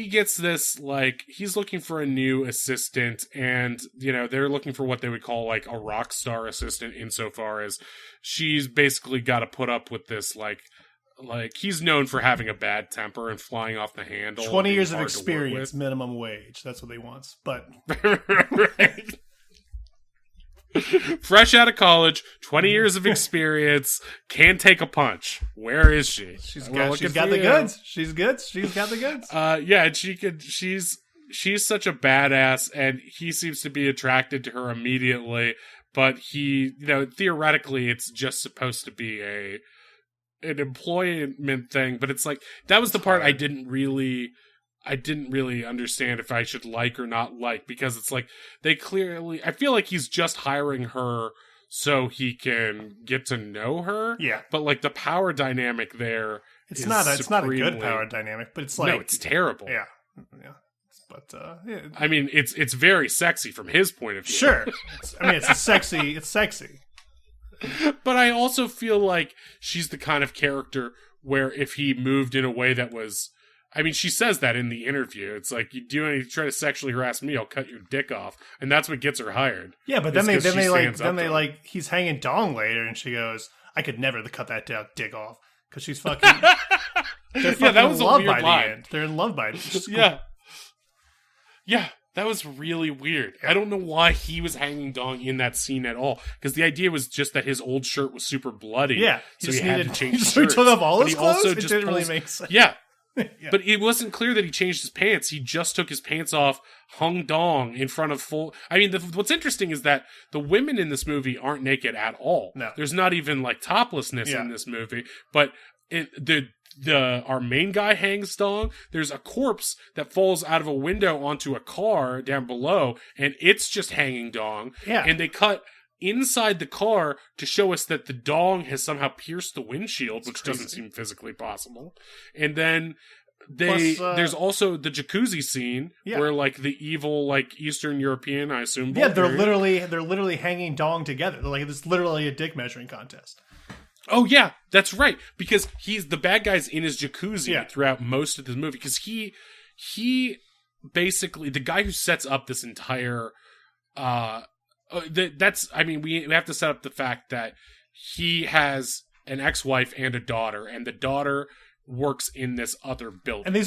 gets this, like, he's looking for a new assistant, and they're looking for what they would call like a rock star assistant, insofar as she's basically got to put up with this like he's known for having a bad temper and flying off the handle.
20 years of experience, minimum wage. That's what they want. But
right. Fresh out of college, 20 years of experience, can take a punch. Where is she?
She's got the goods. She's good. She's got the goods.
Yeah, and she's such a badass, and he seems to be attracted to her immediately, but he, theoretically it's just supposed to be an employment thing, but it's like that was the part I didn't really understand if I should like or not like, because it's like I feel like he's just hiring her so he can get to know her.
Yeah.
But like the power dynamic there
it's not a good power dynamic, but it's like
no, it's terrible.
Yeah. Yeah. But
I mean it's very sexy from his point of view.
Sure. It's sexy.
But I also feel like she's the kind of character where if he moved in a way that was, I mean, she says that in the interview. It's like, you try to sexually harass me, I'll cut your dick off, and that's what gets her hired.
Yeah, but then he's hanging dong later, and she goes, "I could never cut that dick off," because she's fucking. They're fucking
that was
in love
a weird
by
line.
the end. They're in love by the end.
Yeah. That was really weird. I don't know why he was hanging dong in that scene at all. Because the idea was just that his old shirt was super bloody.
Yeah.
So he had to change shirts.
So he took off all his clothes?
Also
it didn't really make sense.
Yeah. But it wasn't clear that he changed his pants. He just took his pants off, hung dong in front of full... I mean, what's interesting is that the women in this movie aren't naked at all.
No.
There's not even, like, toplessness in this movie. But our main guy hangs dong. There's a corpse that falls out of a window onto a car down below, and it's just hanging dong.
Yeah.
And they cut inside the car to show us that the dong has somehow pierced the windshield, which doesn't seem physically possible. And then there's also the jacuzzi scene where like the evil like Eastern European, I assume.
Yeah, they're literally hanging dong together. They're like, it's literally a dick measuring contest.
Oh yeah, that's right. Because the bad guy's in his jacuzzi throughout most of this movie. Because he basically, the guy who sets up this entire we have to set up the fact that he has an ex-wife and a daughter, and the daughter works in this other building.
And we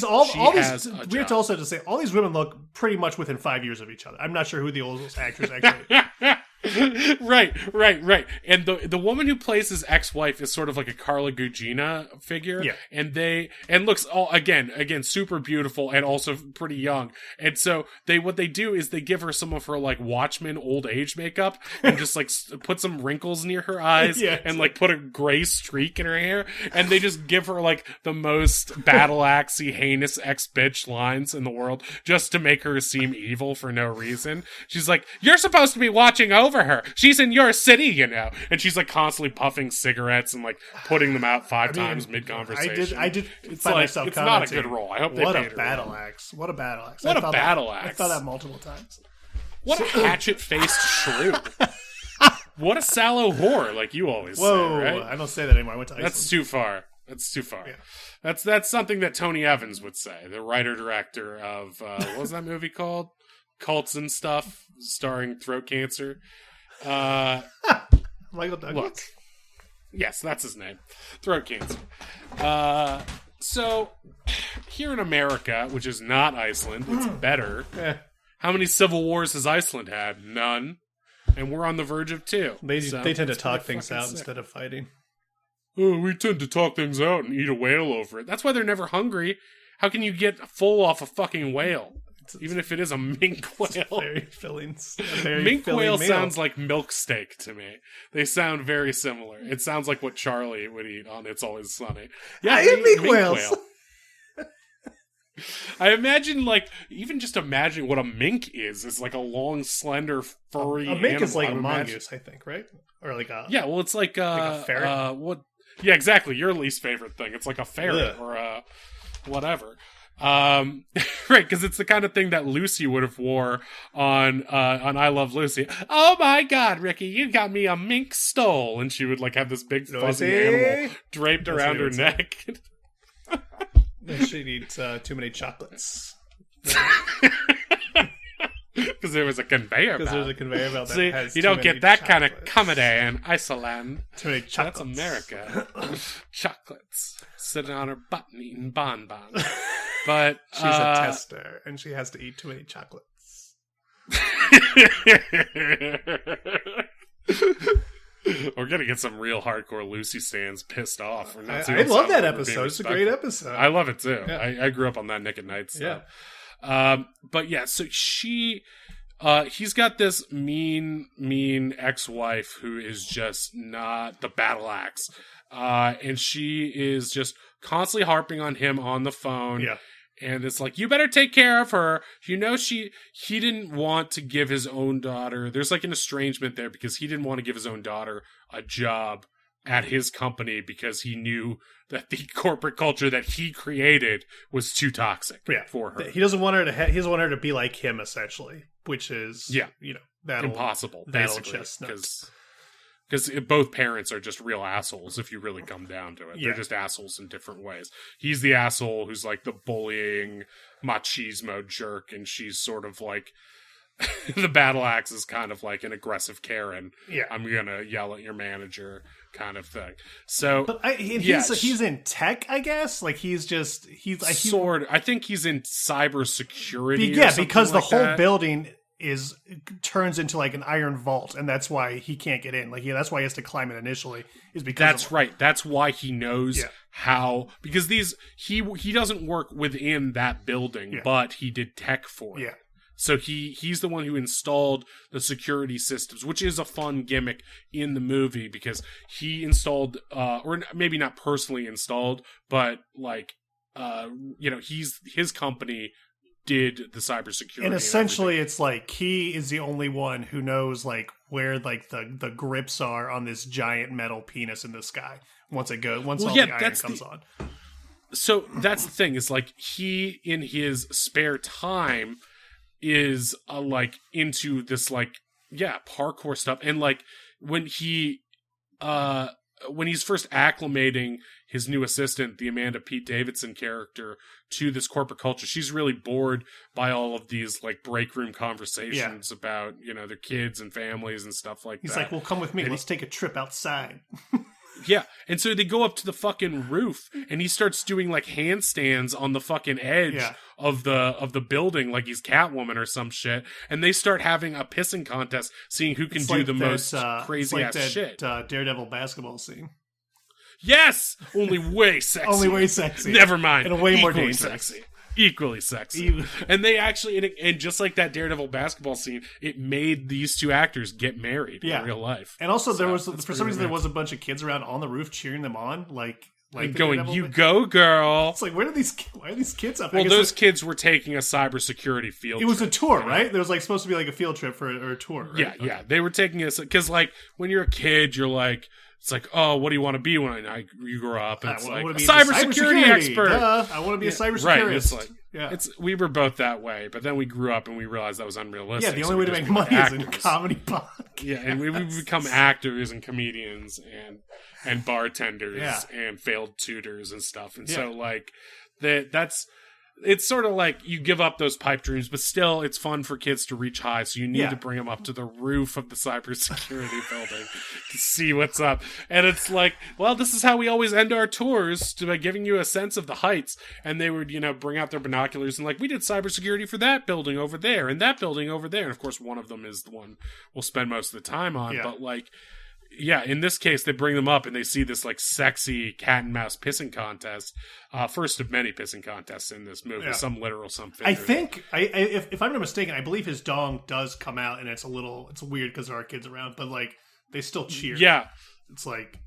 have to also say all these women look pretty much within 5 years of each other. I'm not sure who the oldest actors actually
Right. And the woman who plays his ex-wife is sort of like a Carla Gugino figure.
Yeah.
And looks again super beautiful and also pretty young. And so what they do is they give her some of her like Watchmen old age makeup and just like put some wrinkles near her eyes and like put a gray streak in her hair, and they just give her like the most battle axey heinous ex-bitch lines in the world just to make her seem evil for no reason. She's like, "You're supposed to be watching over her. She's in your city, you know." And she's like constantly puffing cigarettes and like putting them out five times mid conversation.
I did
it's
find
like,
myself
it's not a good role. I hope they
what
paid
a
her
battle
well.
axe. What a battle axe.
What a battle axe.
I thought that multiple times.
What a hatchet-faced shrew. What a sallow whore, like you always say, right?
I don't say that anymore. I went to Iceland.
That's too far. That's too far.
Yeah.
That's something that Tony Evans would say, the writer-director of, what was that movie called? Cults and Stuff, starring throat cancer.
Michael Douglas?
Look. Yes, that's his name. Throat cancer. So, here in America, which is not Iceland, it's better. How many civil wars has Iceland had? None. And we're on the verge of 2.
They tend to talk things out instead of fighting.
Oh, we tend to talk things out and eat a whale over it. That's why they're never hungry. How can you get full off a fucking whale? Even if it is a mink whale.
Very filling.
Mink whale sounds like milk steak to me. They sound very similar. It sounds like what Charlie would eat on It's Always Sunny. Yeah,
I eat mink whales.
Whale. I imagine, like, even just imagining what a mink is like a long, slender, furry
A mink
animal.
is like a mongoose, I think, right? Or like a...
Yeah, well, it's like
a ferret?
Yeah, exactly. Your least favorite thing. It's like a ferret or a whatever. Right, because it's the kind of thing that Lucy would have wore on I Love Lucy. Oh my God, Ricky, you got me a mink stole, and she would like have this big fuzzy animal draped around her neck.
She'd eat too many chocolates.
Because there was a conveyor belt.
Because there's a conveyor belt that
See,
has
you
too
don't
many
get that
chocolates.
kind of comedy in Iceland.
Too many chocolates.
That's America. Chocolates. Sitting on her butt and eating bonbons. But
She's a tester, and she has to eat too many chocolates.
We're gonna get some real hardcore Lucy stands pissed off.
I love that episode. It's a great episode.
I love it too.
Yeah.
I grew up on that Nick at Night stuff.
Yeah.
But yeah, so he's got this mean ex-wife who is just not the battle axe. And she is just constantly harping on him on the phone.
Yeah.
And it's like, you better take care of her. You know, he didn't want to give his own daughter. There's like an estrangement there because he didn't want to give his own daughter a job at his company because he knew that the corporate culture that he created was too toxic for her.
He doesn't want her to. He doesn't want her to be like him, essentially, which is
impossible, basically, because both parents are just real assholes if you really come down to it. They're just assholes in different ways. He's the asshole who's like the bullying machismo jerk, and she's sort of like the battle axe is kind of like an aggressive Karen.
Yeah,
I'm gonna yell at your manager kind of thing. So,
but he's in tech, I guess. Like he's
I think he's in cybersecurity.
Yeah, because
like
the whole
that.
building turns into like an iron vault, and that's why he can't get in. Like, that's why he has to climb it initially. Is because
that's right. That's why he knows how. Because he doesn't work within that building, but he did tech for it.
Yeah.
So he's the one who installed the security systems, which is a fun gimmick in the movie because he installed, or maybe not personally installed, but like, his company did the cybersecurity.
And essentially it's like he is the only one who knows like where like the grips are on this giant metal penis in the sky once the iron comes on.
So that's the thing, is like he in his spare time is like into this like parkour stuff, and like when he's first acclimating his new assistant, the Amanda Pete Davidson character, to this corporate culture, she's really bored by all of these like break room conversations about, their kids and families and stuff like that.
He's like, well, come with me. Let's take a trip outside.
Yeah. And so they go up to the fucking roof and he starts doing like handstands on the fucking edge of the building like he's Catwoman or some shit. And they start having a pissing contest, seeing who can do the most crazy ass shit.
Daredevil basketball scene.
Yes! Only way sexy.
Only way sexy.
Never mind.
And way more
Equally
dangerous.
sexy. Equally sexy. And they actually, and just like that Daredevil basketball scene, it made these two actors get married in real life.
And also there was, for some reason, there was a bunch of kids around on the roof cheering them on, like
going, you go, girl.
It's like, why are these kids up?
Well, those kids were taking a cybersecurity field trip.
It was a tour, right? There was like supposed to be like a field trip or a tour, right?
Yeah. They were taking us, because like when you're a kid, you're like, it's like, oh, what do you want to be when you grow up? And it's like, a cybersecurity expert.
Duh, I want to be a cybersecurity.
Right. It's like, we were both that way, but then we grew up and we realized that was unrealistic.
Yeah, the only way to make money is in comedy podcast.
Yeah, and we become actors and comedians and bartenders and failed tutors and stuff. And so like that's. It's sort of like you give up those pipe dreams, but still it's fun for kids to reach high. So you need to bring them up to the roof of the cybersecurity building to see what's up. And it's like, well, this is how we always end our tours, by giving you a sense of the heights. And they would, bring out their binoculars and like, we did cybersecurity for that building over there and that building over there. And of course, one of them is the one we'll spend most of the time on. Yeah. But like, in this case, they bring them up and they see this like sexy cat and mouse pissing contest. First of many pissing contests in this movie. Yeah. Some literal, some figurative.
I think, if I'm not mistaken, I believe his dong does come out, and it's weird because there are kids around, but like they still cheer.
Yeah,
it's like,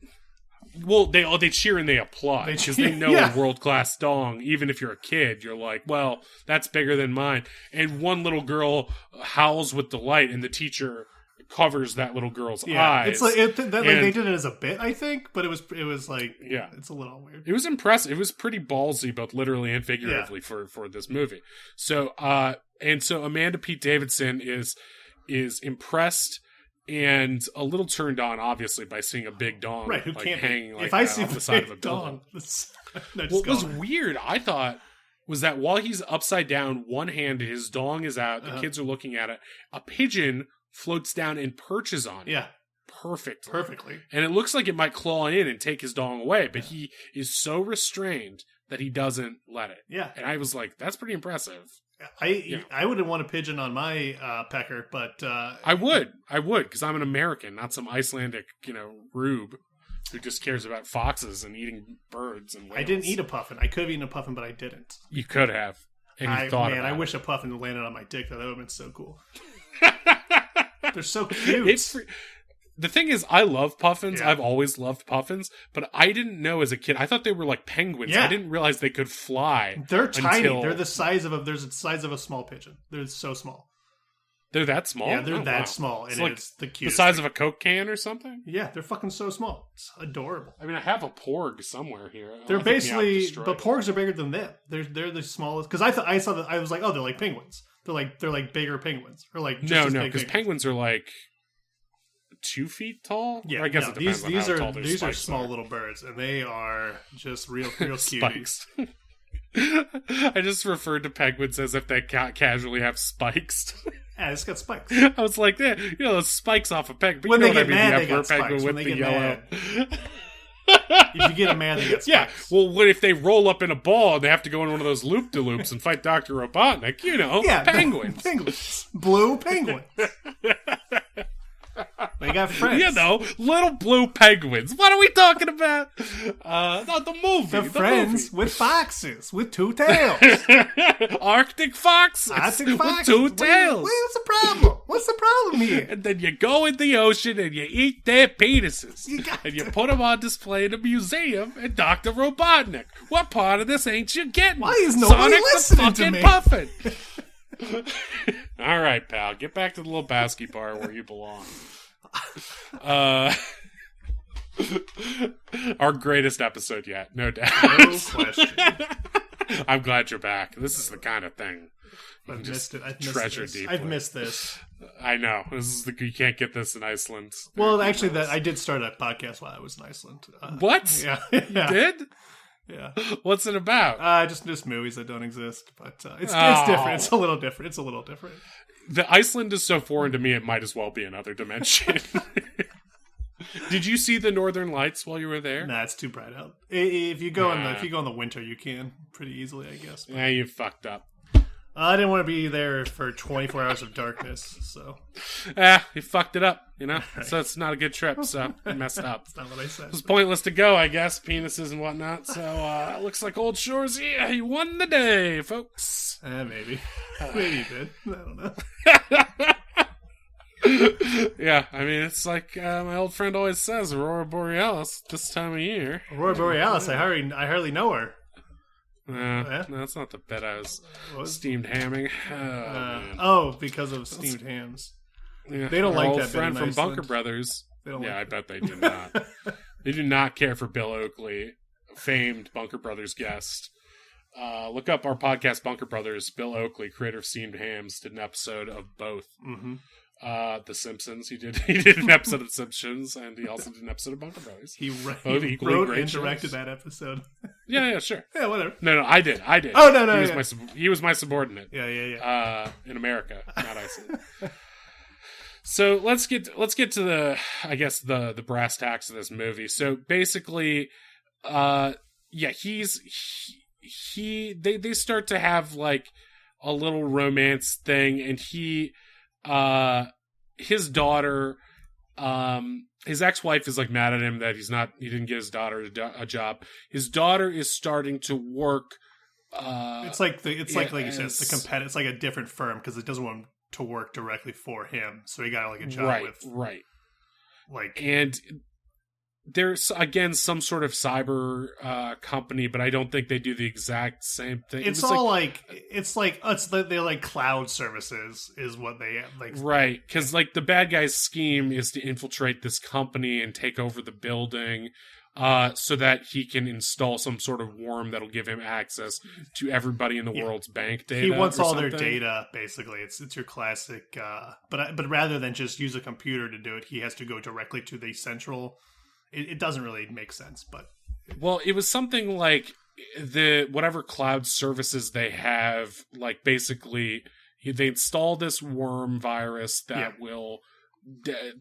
well, they cheer and they applaud because they know a world class dong. Even if you're a kid, you're like, well, that's bigger than mine. And one little girl howls with delight, and the teacher covers that little girl's eyes.
It's like they did it as a bit, I think, but it was like, it's a little weird.
It was impressive. It was pretty ballsy, both literally and figuratively for this movie. So so Amanda Pete Davidson is impressed and a little turned on, obviously, by seeing a big dong,
right? Who
like
can't
hanging like
if I see
off the side of a
dong,
what was weird, I thought, was that while he's upside down, one hand, his dong is out, the kids are looking at it, a pigeon floats down and perches on it.
Yeah.
Perfectly. And it looks like it might claw in and take his dong away, but he is so restrained that he doesn't let it.
Yeah.
And I was like, that's pretty impressive.
I wouldn't want a pigeon on my pecker, but
I would, because I'm an American, not some Icelandic, rube who just cares about foxes and eating birds and whales.
I didn't eat a puffin. I could have eaten a puffin, but I didn't.
You could have. And you thought about it.
I wish a puffin landed on my dick, though. That would have been so cool. They're so cute.
The thing is, I love puffins. Yeah. I've always loved puffins, but I didn't know as a kid. I thought they were like penguins. Yeah. I didn't realize they could fly.
They're tiny. They're the size of a small pigeon. They're so small.
They're that small?
Yeah, they're that small. And it's the cutest.
The size of a Coke can or something?
Yeah, they're fucking so small. It's adorable.
I mean, I have a porg somewhere here.
They're basically, but porgs are bigger than them. They're the smallest. Because I was like, oh, they're like penguins. They're like bigger penguins, or like
just no, because penguins are like 2 feet tall.
Yeah,
I guess it depends on how tall
these are small little birds, and they are just real
spikes. I just referred to penguins as if they casually have spikes.
Yeah, it's got spikes.
I was like, those spikes off a penguin.
When they get mad, they got spikes. When they get mad. If you get a man, they get spikes.
Yeah, well, what if they roll up in a ball and they have to go in one of those loop-de-loops and fight Dr. Robotnik? Penguins.
Penguins. Blue penguins. They got friends.
You know, little blue penguins. What are we talking about? No, the movie.
The friends
movie.
with foxes with two tails.
Arctic foxes.
Arctic
with
foxes.
two
Wait,
tails.
what's the problem? What's the problem here?
And then you go in the ocean and you eat their penises.
You got
And you put them on display in a museum. And Dr. Robotnik, what part of this ain't you getting?
Why is nobody
Sonic
listening
the
to
fucking
me?
Puffin. All right, pal. Get back to the little basky bar where you belong. Our greatest episode yet, no doubt.
No question.
I'm glad you're back. This is the kind of thing you
I've
can
missed
just
it. I've missed
treasure
this.
deeply.
I've missed this.
I know. This is you can't get this in Iceland.
Well, actually, I did start a podcast while I was in Iceland.
What?
Yeah.
You
yeah.
did?
Yeah.
What's it about?
Just movies that don't exist, but it's
Oh.
different. It's a little different. It's a little different.
The Iceland is so foreign to me, it might as well be another dimension. Did you see the Northern Lights while you were there?
Nah, it's too bright out. If you go in the winter, you can pretty easily, I guess. But,
Yeah, you fucked up.
I didn't want to be there for 24 hours of darkness, so
You fucked it up, you know? So it's not a good trip, so you messed up.
that's not what I said.
It was pointless to go, I guess, penises and whatnot. So it looks like old Shorzy, he won the day, folks.
Maybe. Maybe you did. I don't know.
Yeah, I mean, it's like my old friend always says, Aurora Borealis this time of year.
Aurora Borealis, I hardly know her.
No, that's not the bit I was steamed hamming.
Because of steamed hams.
Yeah,
They don't
our
like
old
that bit
friend
in
from
Iceland.
Bunker Brothers.
They don't
Yeah,
like
I bet they do not. They do not care for Bill Oakley, famed Bunker Brothers guest. Look up our podcast, Bunker Brothers. Bill Oakley, creator of Steamed Hams, did an episode of both.
Mm-hmm.
The Simpsons. He did an episode of The Simpsons, and he also did an episode of Bunker Brothers.
He
Both
wrote
equally great
and directed
shows.
that episode.
Yeah, sure.
Yeah, whatever.
No, I did.
Oh, no,
He was my subordinate.
Yeah.
In America, not Iceland. So let's get to the, I guess, the brass tacks of this movie. So basically, they start to have like a little romance thing, and his daughter, his ex-wife is like mad at him that he didn't get his daughter a job. His daughter is starting to work.
It's like you said, it's the competitive. It's like a different firm because it doesn't want him to work directly for him, so he got like a job
right.
Like,
and there's again some sort of cyber company, but I don't think they do the exact same thing.
it's all they're like cloud services is what they like.
Right, because like the bad guy's scheme is to infiltrate this company and take over the building, so that he can install some sort of worm that'll give him access to everybody in the world's bank data.
He wants
or
all
something.
their data, basically. It's your classic, but rather than just use a computer to do it, he has to go directly to the central. It doesn't really make sense, but
Well, it was something like the whatever cloud services they have, like basically they install this worm virus that will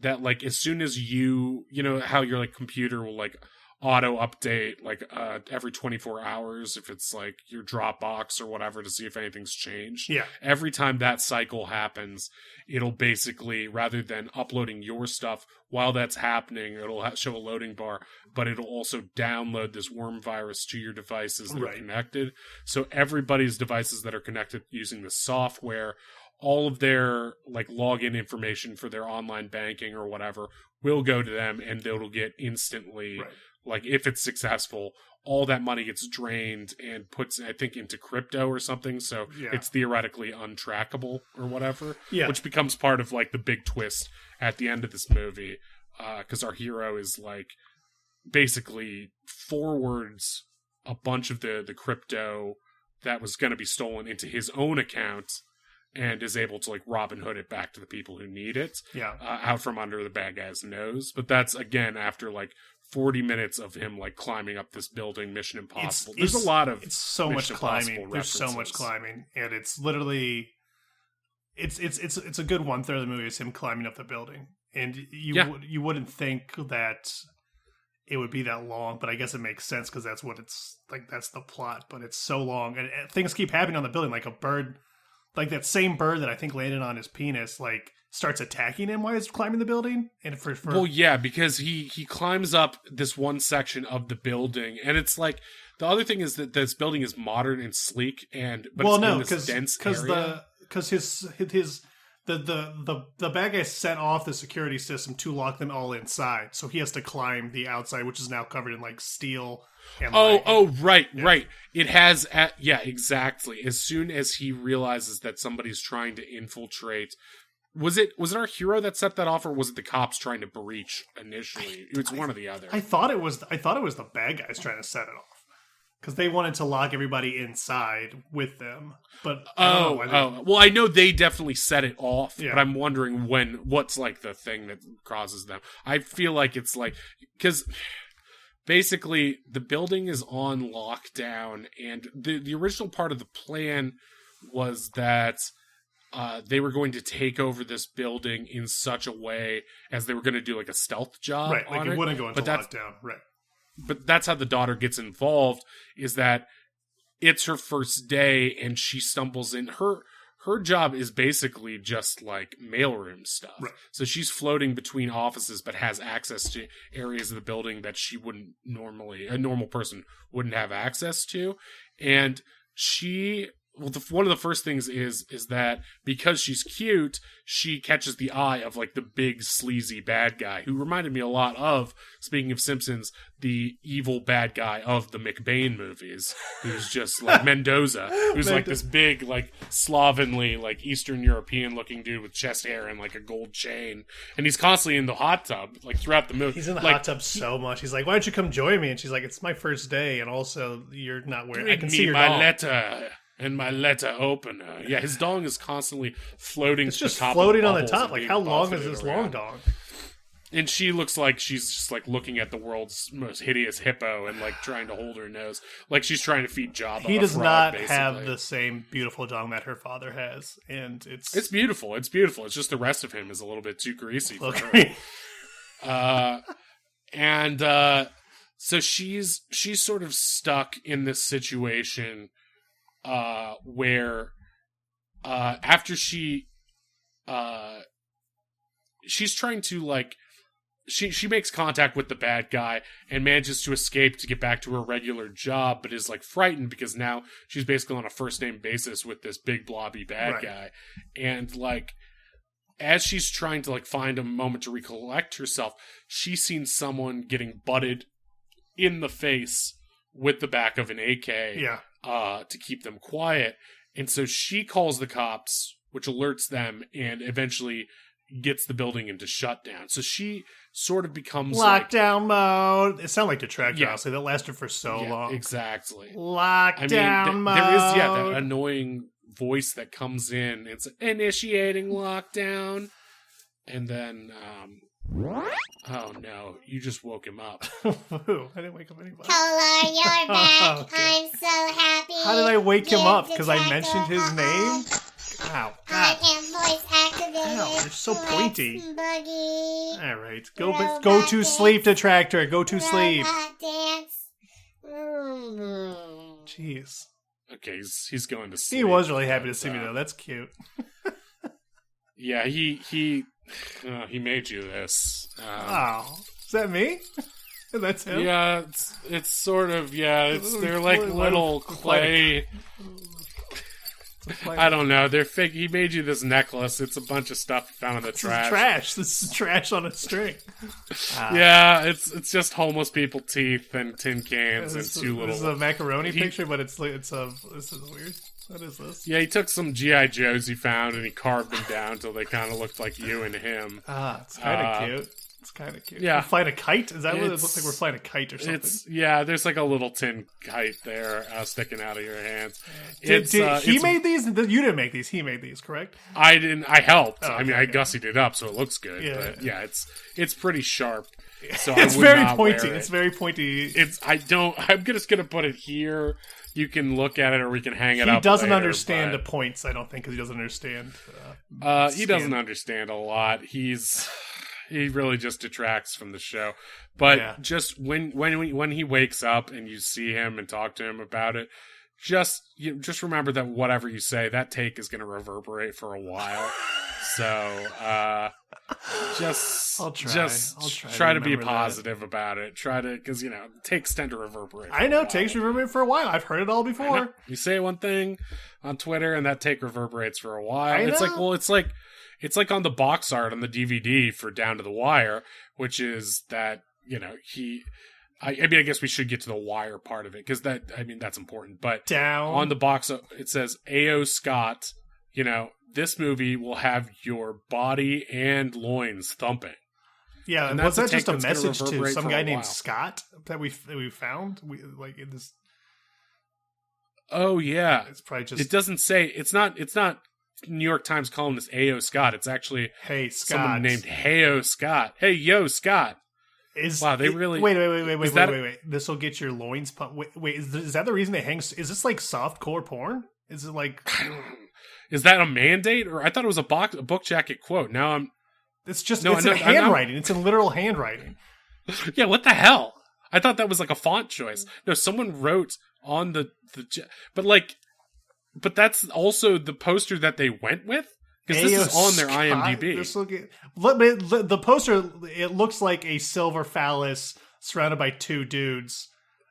that like as soon as you know how your like computer will like auto update like every 24 hours if it's like your Dropbox or whatever to see if anything's changed.
Yeah.
Every time that cycle happens, it'll basically, rather than uploading your stuff while that's happening, it'll show a loading bar, but it'll also download this worm virus to your devices that are connected. So everybody's devices that are connected using the software, all of their like login information for their online banking or whatever will go to them, and it'll get instantly like if it's successful, all that money gets drained and puts, I think, into crypto or something. So it's theoretically untrackable or whatever, which becomes part of like the big twist at the end of this movie. Cause our hero is like basically forwards a bunch of the crypto that was going to be stolen into his own account and is able to like Robin Hood it back to the people who need it out from under the bad guy's nose. But that's again after like 40 minutes of him like climbing up this building, Mission Impossible. There's a lot of
it's so much climbing. There's so much climbing, and it's literally it's a good 1/3 of the movie is him climbing up the building, and you wouldn't think that it would be that long, but I guess it makes sense because that's what it's like. That's the plot, but it's so long, and things keep happening on the building. Like a bird like that same bird that I think landed on his penis, like starts attacking him while he's climbing the building. And for
well, yeah, because he climbs up this one section of the building, and it's like the other thing is that this building is modern and sleek, but
well,
it's
no,
in this dense area.
Because the bad guy set off the security system to lock them all inside, so he has to climb the outside, which is now covered in like steel. And
Right. It has, exactly. As soon as he realizes that somebody's trying to infiltrate, was it our hero that set that off, or was it the cops trying to breach initially? It's one or the other.
I thought it was the bad guys trying to set it off. Because they wanted to lock everybody inside with them, but
well, I know they definitely set it off,
Yeah.
but I'm wondering what's like the thing that causes them. I feel like it's like because basically the building is on lockdown, and the original part of the plan was that they were going to take over this building in such a way as they were going to do like a stealth job,
right, like
on
it wouldn't go into
but
lockdown, right?
But that's how the daughter gets involved, is that it's her first day and she stumbles in. Her job is basically just like mailroom stuff.
Right.
So she's floating between offices but has access to areas of the building that she wouldn't normally, a normal person wouldn't have access to. And one of the first things is that because she's cute, she catches the eye of like the big sleazy bad guy who reminded me a lot of, speaking of Simpsons, the evil bad guy of the McBain movies, who's just like Mendoza, who's like this big, like slovenly, like Eastern European looking dude with chest hair and like a gold chain. And he's constantly in the hot tub, like throughout the movie.
He's in the
like,
hot tub so much. He's like, "Why don't you come join me?" And she's like, "It's my first day, and also you're not wearing. I can see your
my
dong."
letter. And my letter opener. Yeah, his dong is constantly floating.
It's just
to the top
floating
of
on the
bubbles
top.
and
Like,
being
how long is
buffeted
this
around.
long dong?
And she looks like she's just like looking at the world's most hideous hippo and like trying to hold her nose, like she's trying to feed Jabba.
He
a
does
frog,
not
basically.
have the same beautiful dong that her father has, and
It's beautiful. It's beautiful. It's just the rest of him is a little bit too greasy for her.
okay.
So she's sort of stuck in this situation where after she's trying to like she makes contact with the bad guy and manages to escape to get back to her regular job, but is like frightened because now she's basically on a first name basis with this big blobby bad guy. And like as she's trying to like find a moment to recollect herself, she's seen someone getting butted in the face with the back of an AK to keep them quiet. And so she calls the cops, which alerts them and eventually gets the building into shutdown. So she sort of becomes
Lockdown mode. It sounded like Detractor,
Yeah.
honestly. That lasted for so long.
Exactly.
Lockdown mode.
There is that annoying voice that comes in. It's initiating lockdown. And then, oh no, you just woke him up.
Ooh, I didn't wake up anybody.
Polar, you're back.
Okay.
I'm so happy.
How did I wake him
You're
up? Because I mentioned his
Detractor.
name? Ow.
I
God.
am voice activated.
Ow, you're so pointy.
Let's boogie.
All right.
Robot
Go to
dance.
sleep, Detractor. Go to sleep.
Robot dance. Mm.
Jeez.
Okay, he's going to sleep.
He was really happy to
But,
see me, though. That's cute.
Yeah, he made you this.
Oh. Is that me? That's him?
Yeah, it's sort of, they're like little clay. I don't know. They're fake. He made you this necklace. It's a bunch of stuff you found in the
This
trash.
is trash. This is trash on a string.
Yeah, it's just homeless people teeth and tin cans
This
and two
is a
little.
macaroni picture, but this is weird. What is this?
Yeah, he took some GI Joes he found and he carved them down until they kind of looked like you and him.
It's kind of cute. It's kind of cute.
yeah.
We're flying a kite? Is that what it
It's-
looks like? We're flying a kite or something?
There's like a little tin kite there sticking out of your hands.
Did he
It's-
made these? You didn't make these. He made these, correct?
I didn't. I helped.
Oh,
I mean,
okay,
I
okay.
gussied it up so it looks good.
Yeah.
But yeah, it's pretty sharp. So
It's
I would
very
not
pointy.
wear it.
It's very pointy.
I'm just gonna put it here. You can look at it, or we can hang it
He
up.
doesn't
later,
understand the
but,
points, I don't think, because he doesn't understand.
he doesn't understand a lot. He really just detracts from the show. But
Yeah.
just when he wakes up and you see him and talk to him about it, just remember that whatever you say, that take is going to reverberate for a while. So
I'll
try to be
remember
positive about it. Try to, because takes tend to reverberate.
I know takes reverberate for a while. I've heard it all before.
You say one thing on Twitter, and that take reverberates for a while.
I
It's
know.
like, well, it's like on the box art on the DVD for Down to the Wire, which is that I guess we should get to the wire part of it because that's important. But
Down
on the box, it says A.O. Scott. This movie will have your body and loins thumping.
Yeah,
and
was
that's
that
a
just
take
a
that's gonna
message to
reverberate
some
for
guy
a
named
while.
Scott that we found? In this.
Oh yeah,
It's probably just
it doesn't say it's not New York Times columnist A.O. Scott. It's actually
hey Scott.
someone named Heyo Scott. Hey yo Scott. Wow, they really
wait. This will get your loins pumped. Wait, is that the reason they hang? Is this like softcore porn? Is it like?
Is that a mandate, or I thought it was a book jacket quote? Now
It's just
No,
it's
no,
in handwriting. It's in literal handwriting.
yeah. What the hell? I thought that was like a font choice. No, someone wrote on but that's also the poster that they went with because this is on their IMDb.
The poster, it looks like a silver phallus surrounded by two dudes.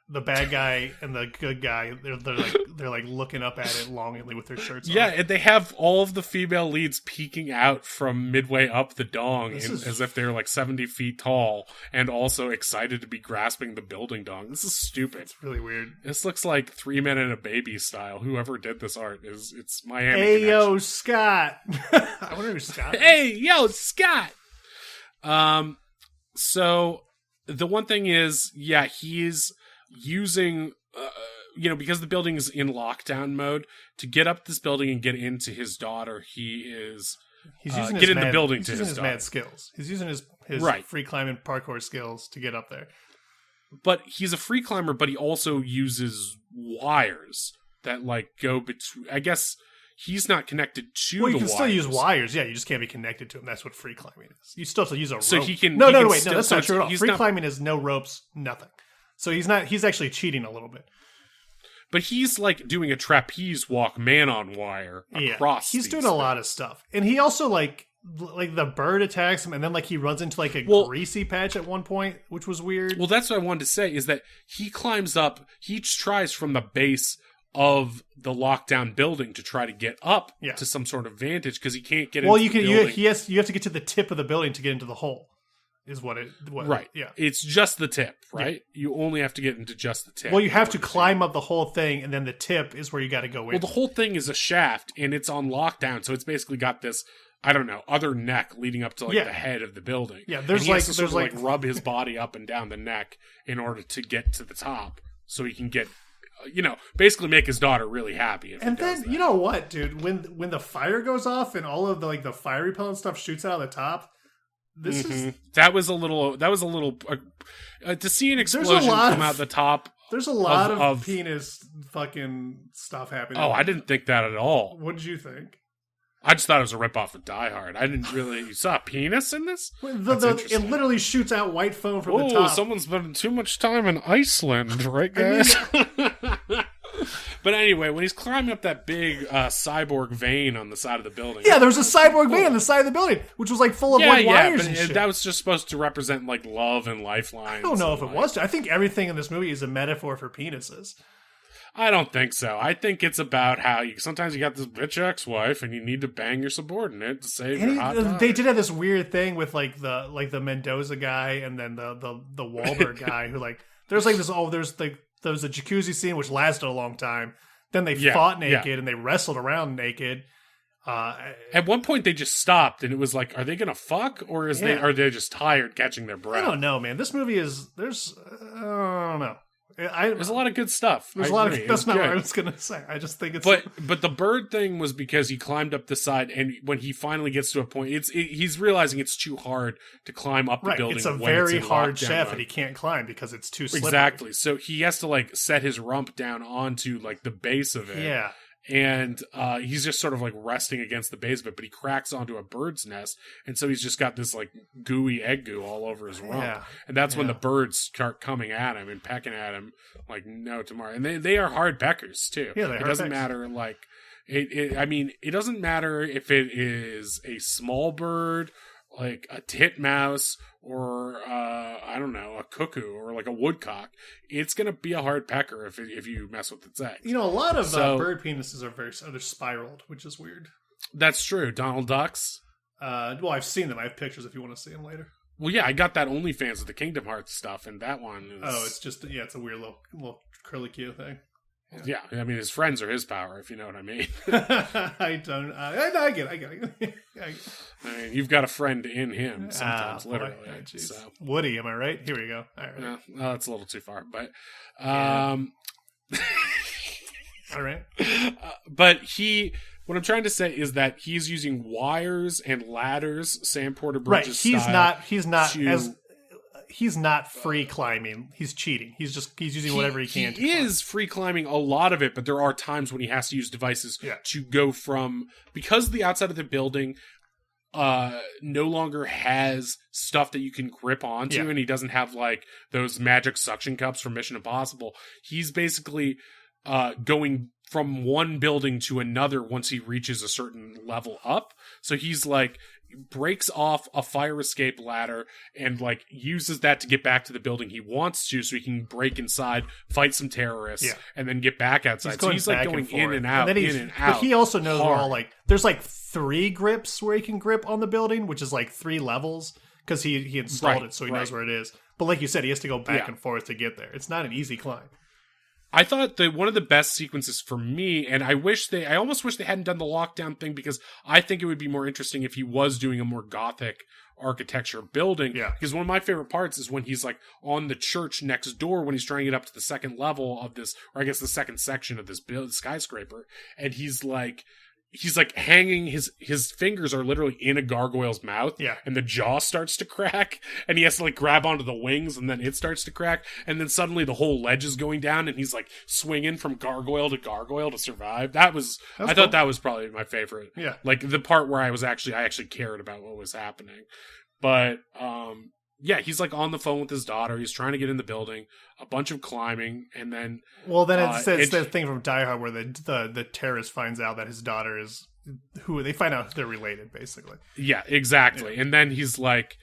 The bad guy and the good guy, they're like looking up at it longingly with their shirts on.
Yeah, and they have all of the female leads peeking out from midway up the dong as if they're like 70 feet tall and also excited to be grasping the building dong. This is stupid.
It's really weird.
This looks like 3 Men and a Baby style. Whoever did this art it's Miami.
Hey yo,
Connection.
Scott. I wonder who Scott is.
Hey yo, Scott. So the one thing is, yeah, he's using because the building is in lockdown mode to get up this building and get into his daughter. He's
using
get in the building
he's
to
using
his
his
daughter.
mad skills. He's using his
Right.
free climbing parkour skills to get up there.
But he's a free climber, but he also uses wires that like go between. I guess he's not connected to
Well,
the
you can still use
wires.
wires. Yeah, you just can't be connected to them. That's what free climbing is. You still have to use a rope.
So he can-
No,
he
no,
can
wait.
still-
No, that's
so
not true at all.
he's
Free
not-
climbing is no ropes, nothing. So he's not. He's actually cheating a little bit.
But he's like doing a trapeze walk man on wire across.
He's
these
doing a lot of stuff, and he also like the bird attacks him, and then like he runs into like a greasy patch at one point, which was weird.
Well, that's what I wanted to say is that he climbs up, he tries from the base of the lockdown building to try to get up to some sort of vantage because he can't get into the building.
You have to get to the tip of the building to get into the hole. Is what
right.
Yeah.
It's just the tip, right? Yeah. You only have to get into just the tip.
Well, you have to climb up the whole thing, and then the tip is where you got to go in.
Well, the whole thing is a shaft, and it's on lockdown, so it's basically got this, I don't know, other neck leading up to like the head of the building.
Yeah,
and
there's
he has
like
to sort of, rub his body up and down the neck in order to get to the top, so he can get, basically make his daughter really happy.
And then you know what, dude? When the fire goes off and all of the the fire repellent stuff shoots out of the top. This is
that was a little to see an explosion come out the top.
There's a lot of penis fucking stuff happening.
Oh, I didn't think that at all.
What did you think?
I just thought it was a ripoff of Die Hard. I didn't really. You saw a penis in this?
It literally shoots out white foam from the top.
Someone's spending too much time in Iceland, right, guys? But anyway, when he's climbing up that big cyborg vein on the side of the building.
Yeah, there was a cyborg vein on the side of the building, which was like full of wires and shit.
That was just supposed to represent like love and lifelines.
I don't know if it was. I think everything in this movie is a metaphor for penises.
I don't think so. I think it's about how sometimes you got this bitch ex-wife and you need to bang your subordinate to save your hot daughter.
They did have this weird thing with like the Mendoza guy and then the Wahlberg guy who like there's like this there was a jacuzzi scene which lasted a long time. Then they fought naked and they wrestled around naked.
At one point they just stopped and it was like, are they gonna fuck or are they just tired catching their breath?
I don't know, man. This movie is I don't know.
There's a lot of good stuff.
There's a lot of that's not what I was gonna say. I just think it's
but the bird thing was because he climbed up the side and when he finally gets to a point, he's realizing it's too hard to climb up the building.
It's a very hard shaft that he can't climb because it's too slippery.
Exactly. So he has to like set his rump down onto like the base of it.
Yeah.
and he's just sort of like resting against the base of it, but he cracks onto a bird's nest, and so he's just got this like gooey egg goo all over his rump.
Yeah.
And that's when the birds start coming at him and pecking at him like no tomorrow. And they are hard peckers too.
Yeah,
it doesn't matter like it doesn't matter if it is a small bird, like a titmouse, or I don't know, a cuckoo, or like a woodcock. It's gonna be a hard pecker if you mess with its eggs.
You know, a lot of bird penises are they're spiraled, which is weird.
That's true. Donald Ducks.
Well, I've seen them. I have pictures if you want to see them later.
Well, yeah, I got that OnlyFans of the Kingdom Hearts stuff, and that one is...
Oh, it's just, it's a weird little curlicue thing.
Yeah, I mean, his friends are his power, if you know what I mean.
I don't... I get it.
I mean, you've got a friend in him, sometimes, literally.
So. Woody, am I right? Here we go. All right.
No, that's a little too far, but...
All right.
But what I'm trying to say is that he's using wires and ladders, Sam Porter Bridges style.
He's not free climbing. He's cheating. He's using whatever he can.
He is free climbing a lot of it, but there are times when he has to use devices to go from, because the outside of the building no longer has stuff that you can grip onto, and he doesn't have like those magic suction cups from Mission Impossible. He's basically going from one building to another once he reaches a certain level up. So he's like breaks off a fire escape ladder and like uses that to get back to the building he wants to, so he can break inside, fight some terrorists, and then get back outside. He's like going in and out, in and out.
But he also knows where all like there's like 3 grips where he can grip on the building, which is like 3 levels because he installed it, so he knows where it is. But like you said, he has to go back and forth to get there. It's not an easy climb.
I thought that one of the best sequences for me, and I almost wish they hadn't done the lockdown thing, because I think it would be more interesting if he was doing a more gothic architecture building.
Yeah.
Because one of my favorite parts is when he's like on the church next door when he's trying to get up to the second level of this, or I guess the second section of this skyscraper, and he's like hanging, his fingers are literally in a gargoyle's mouth, and the jaw starts to crack, and he has to like grab onto the wings, and then it starts to crack, and then suddenly the whole ledge is going down, and he's like swinging from gargoyle to survive. I thought that was probably my favorite.
Yeah,
like the part where I actually cared about what was happening. But he's like on the phone with his daughter. He's trying to get in the building, a bunch of climbing, and then...
Well, then it's the thing from Die Hard where the terrorist finds out that his daughter is... they find out they're related, basically.
Yeah, exactly. Yeah. And then he's like...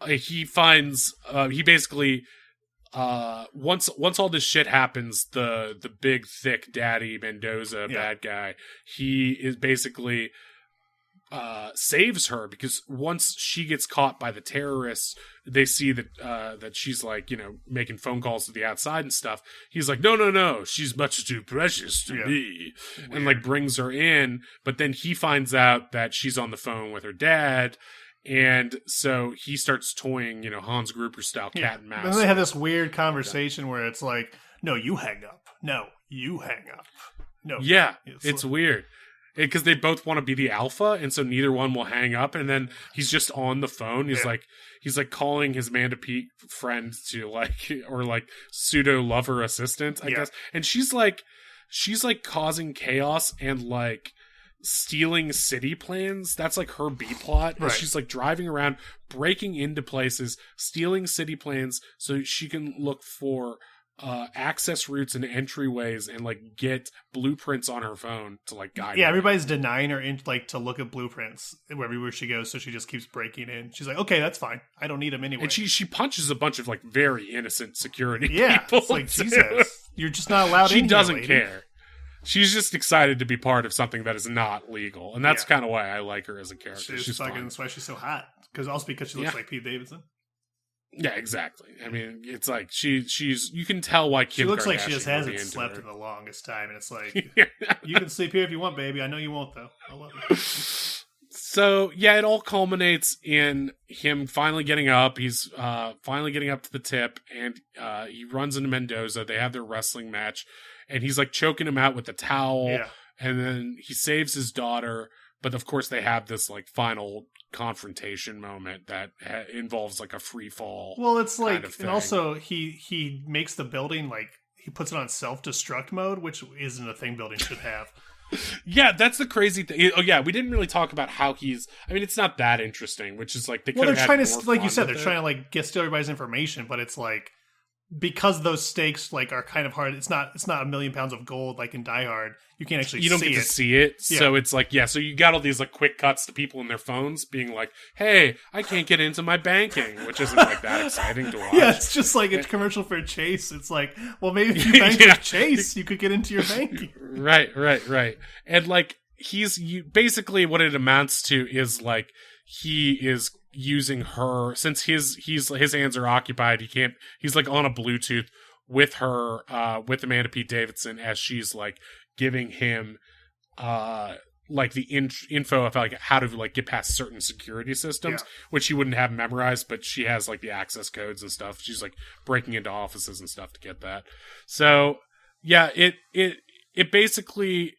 he finds... he basically... once all this shit happens, the big, thick daddy Mendoza bad guy, he is basically... saves her, because once she gets caught by the terrorists, they see that she's like, making phone calls to the outside and stuff. He's like, no, she's much too precious to me. Weird. And like brings her in, but then he finds out that she's on the phone with her dad. And so he starts toying, Hans Gruber style cat and mouse.
Then they have this weird conversation where it's like, no, you hang up. No, you hang up. No.
Yeah, it's weird. Because they both want to be the alpha, and so neither one will hang up. And then he's just on the phone. He's like calling his Amanda Peet friend to or pseudo lover assistant, I guess. And she's like causing chaos and like stealing city plans. That's like her B plot. Right. She's like driving around, breaking into places, stealing city plans so she can look for access routes and entryways and like get blueprints on her phone to like guide her.
Everybody's denying her to look at blueprints everywhere she goes, so she just keeps breaking in. She's like, okay, that's fine, I don't need them anyway.
And she punches a bunch of like very innocent security people.
It's like, Jesus, you're just not allowed
she
in
doesn't
here,
care. She's just excited to be part of something that is not legal, and that's kind of why I like her as a character. She's fun.
That's why she's so hot, because she looks like Pete Davidson.
Yeah, exactly. I mean, it's like she's you can tell why Kim
She looks
Kardashian
like she just hasn't slept in the longest time, and it's like, you can sleep here if you want, baby. I know you won't, though. I love you.
So, it all culminates in him finally getting up. He's finally getting up to the tip, and he runs into Mendoza. They have their wrestling match, and he's like choking him out with the towel, and then he saves his daughter. But of course, they have this like final confrontation moment that involves like a free fall.
Well, it's like, and also he makes the building like he puts it on self-destruct mode, which isn't a thing buildings should have.
Yeah, that's the crazy thing. Oh yeah, we didn't really talk about how he's. I mean, it's not that interesting. Which is like they
Well,
could
they're
have
trying
had
to,
more
like you
fun
said,
with
they're
it.
trying to like get steal everybody's information, but it's like because those stakes like are kind of hard. It's not a million pounds of gold like in Die Hard. You can't actually
You don't
see
get
it.
to see it, so it's like so you got all these like quick cuts to people in their phones being like, "Hey, I can't get into my banking," which isn't like that exciting to watch.
Yeah, it's just like a commercial for Chase. It's like, well, maybe if you banked
Yeah.
with Chase, you could get into your banking.
Right. And like basically what it amounts to is like he is using her since his hands are occupied. He's like on a Bluetooth with her with Amanda Pete Davidson as she's like giving him like the info of like how to like get past certain security systems, which he wouldn't have memorized, but she has like the access codes and stuff. She's like breaking into offices and stuff to get that. So yeah, it basically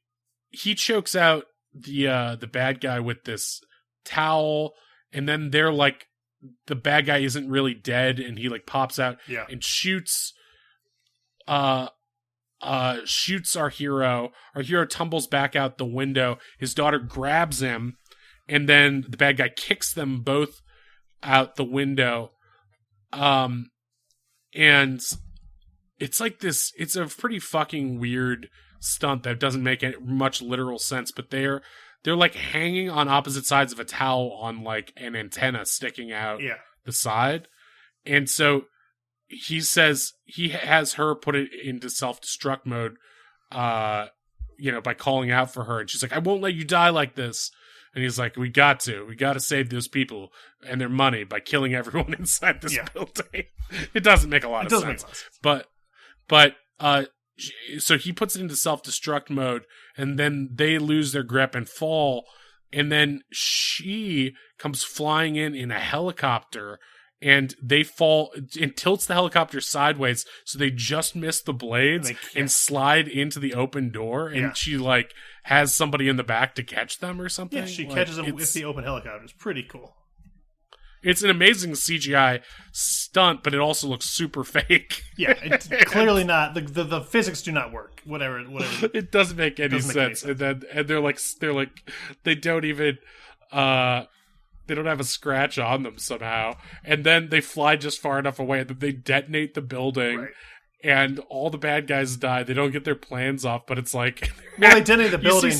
he chokes out the bad guy with this towel, and then they're like the bad guy isn't really dead, and he like pops out and shoots shoots our hero. Our hero tumbles back out the window. His daughter grabs him, and then the bad guy kicks them both out the window. And it's like this, it's a pretty fucking weird stunt that doesn't make much literal sense, but they're like hanging on opposite sides of a towel on like an antenna sticking out the side. And so he says he has her put it into self-destruct mode, by calling out for her. And she's like, "I won't let you die like this." And he's like, we got to save those people and their money by killing everyone inside this building. It doesn't make a lot of sense. But so he puts it into self-destruct mode, and then they lose their grip and fall. And then she comes flying in a helicopter, and they fall and tilts the helicopter sideways, so they just miss the blades and slide into the open door. And she like has somebody in the back to catch them or something.
Yeah, she catches them with the open helicopter. It's pretty cool.
It's an amazing CGI stunt, but it also looks super fake.
Yeah, it's clearly not. The physics do not work. Whatever.
It doesn't make any sense. And they're like they don't even they don't have a scratch on them somehow. And then they fly just far enough away that they detonate the building. Right. And all the bad guys die. They don't get their plans off, but it's like,
well, they detonate the building,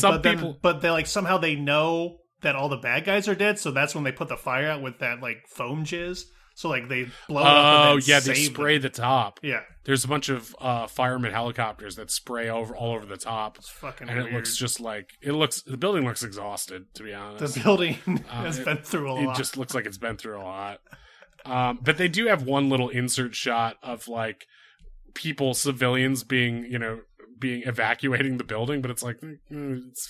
but they like somehow they know that all the bad guys are dead, so that's when they put the fire out with that like foam jizz. So like they blow it up. Oh yeah,
they spray the top.
Yeah,
there's a bunch of fireman helicopters that spray all over the top.
It's fucking
and
weird.
It looks just like the building looks exhausted, to be honest.
The building has been through a lot.
It just looks like it's been through a lot. But they do have one little insert shot of like civilians being evacuating the building, but it's like it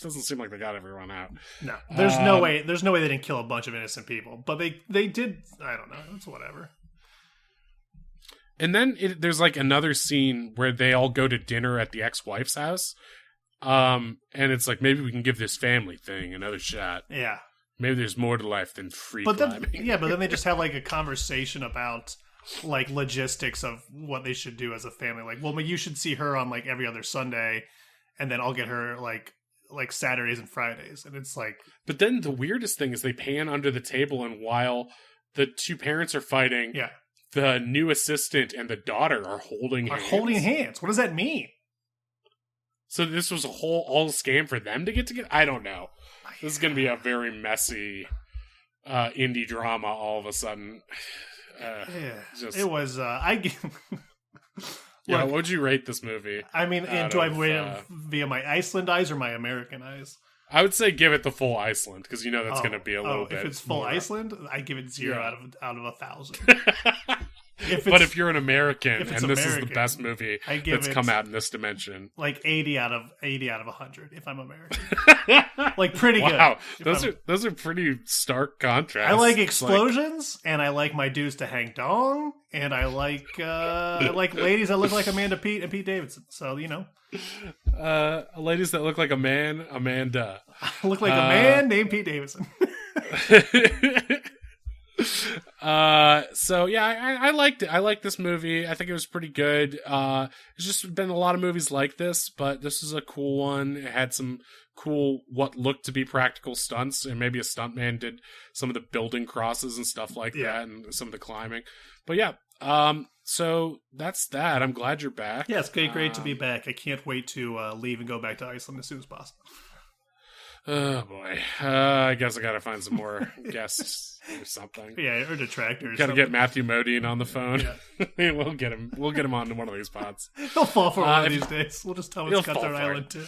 doesn't seem like they got everyone out.
No, there's no way they didn't kill a bunch of innocent people, but they did. I don't know. It's whatever.
And then there's like another scene where they all go to dinner at the ex-wife's house, and it's like maybe we can give this family thing another shot.
Yeah,
maybe there's more to life than free climbing.
But then they just have like a conversation about like logistics of what they should do as a family. Like, well, you should see her on like every other Sunday, and then I'll get her like Saturdays and Fridays. And it's like,
but then the weirdest thing is they pan under the table, and while the two parents are fighting, the new assistant and the daughter are holding hands.
What does that mean?
So this was all scam for them to get together? I don't know. This is going to be a very messy indie drama all of a sudden.
It was.
What would you rate this movie?
I mean, do I rate it via my Iceland eyes or my American eyes?
I would say give it the full Iceland, because that's going to be a little bit.
If it's full more. Iceland, I give it 0 out of 1,000.
If you're an American and this is the best movie that's come out in this dimension,
like 80 out of 100. If I'm American, like pretty good.
Wow, those are pretty stark contrasts.
I like explosions, and I like my dudes to hang dong, and I like ladies that look like Amanda Pete and Pete Davidson. So
ladies that look like Amanda.
Look like a man named Pete Davidson.
So yeah, I liked it. I liked this movie. I think it was pretty good. There's just been a lot of movies like this, but this is a cool one. It had some cool, what looked to be practical stunts, and maybe a stuntman did some of the building crosses and stuff like that, and some of the climbing. But yeah, so that's that. I'm glad you're back.
Yeah, it's great to be back. I can't wait to leave and go back to Iceland as soon as possible.
Oh boy, I guess I gotta find some more guests or something.
Yeah, or detractors.
Gotta get Matthew Modine on the phone.
Yeah.
We'll get him on one of these pods.
He'll fall for one of these days. We'll just tell him it's
He'll
Gunther
fall for
Island too.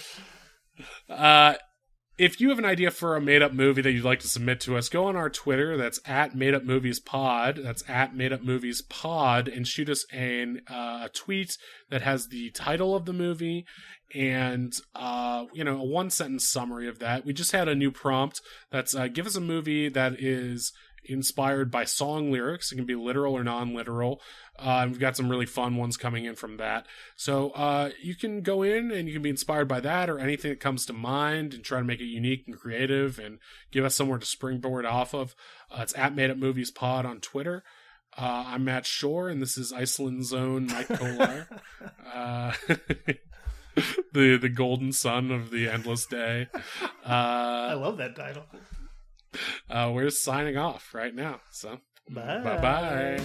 If you have an idea for a made-up movie that you'd like to submit to us, go on our Twitter. That's at MadeUpMoviesPod. That's at MadeUpMoviesPod, and shoot us a tweet that has the title of the movie and a one-sentence summary of that. We just had a new prompt that's give us a movie that is inspired by song lyrics. It can be literal or non-literal. We've got some really fun ones coming in from that. So you can go in and you can be inspired by that or anything that comes to mind and try to make it unique and creative and give us somewhere to springboard off of. It's at Made Up Movies Pod on Twitter. I'm Matt Shore, and this is Iceland's own Mike Kolar. The golden sun of the endless day.
I love that title.
We're signing off right now. So
bye.
Bye-bye.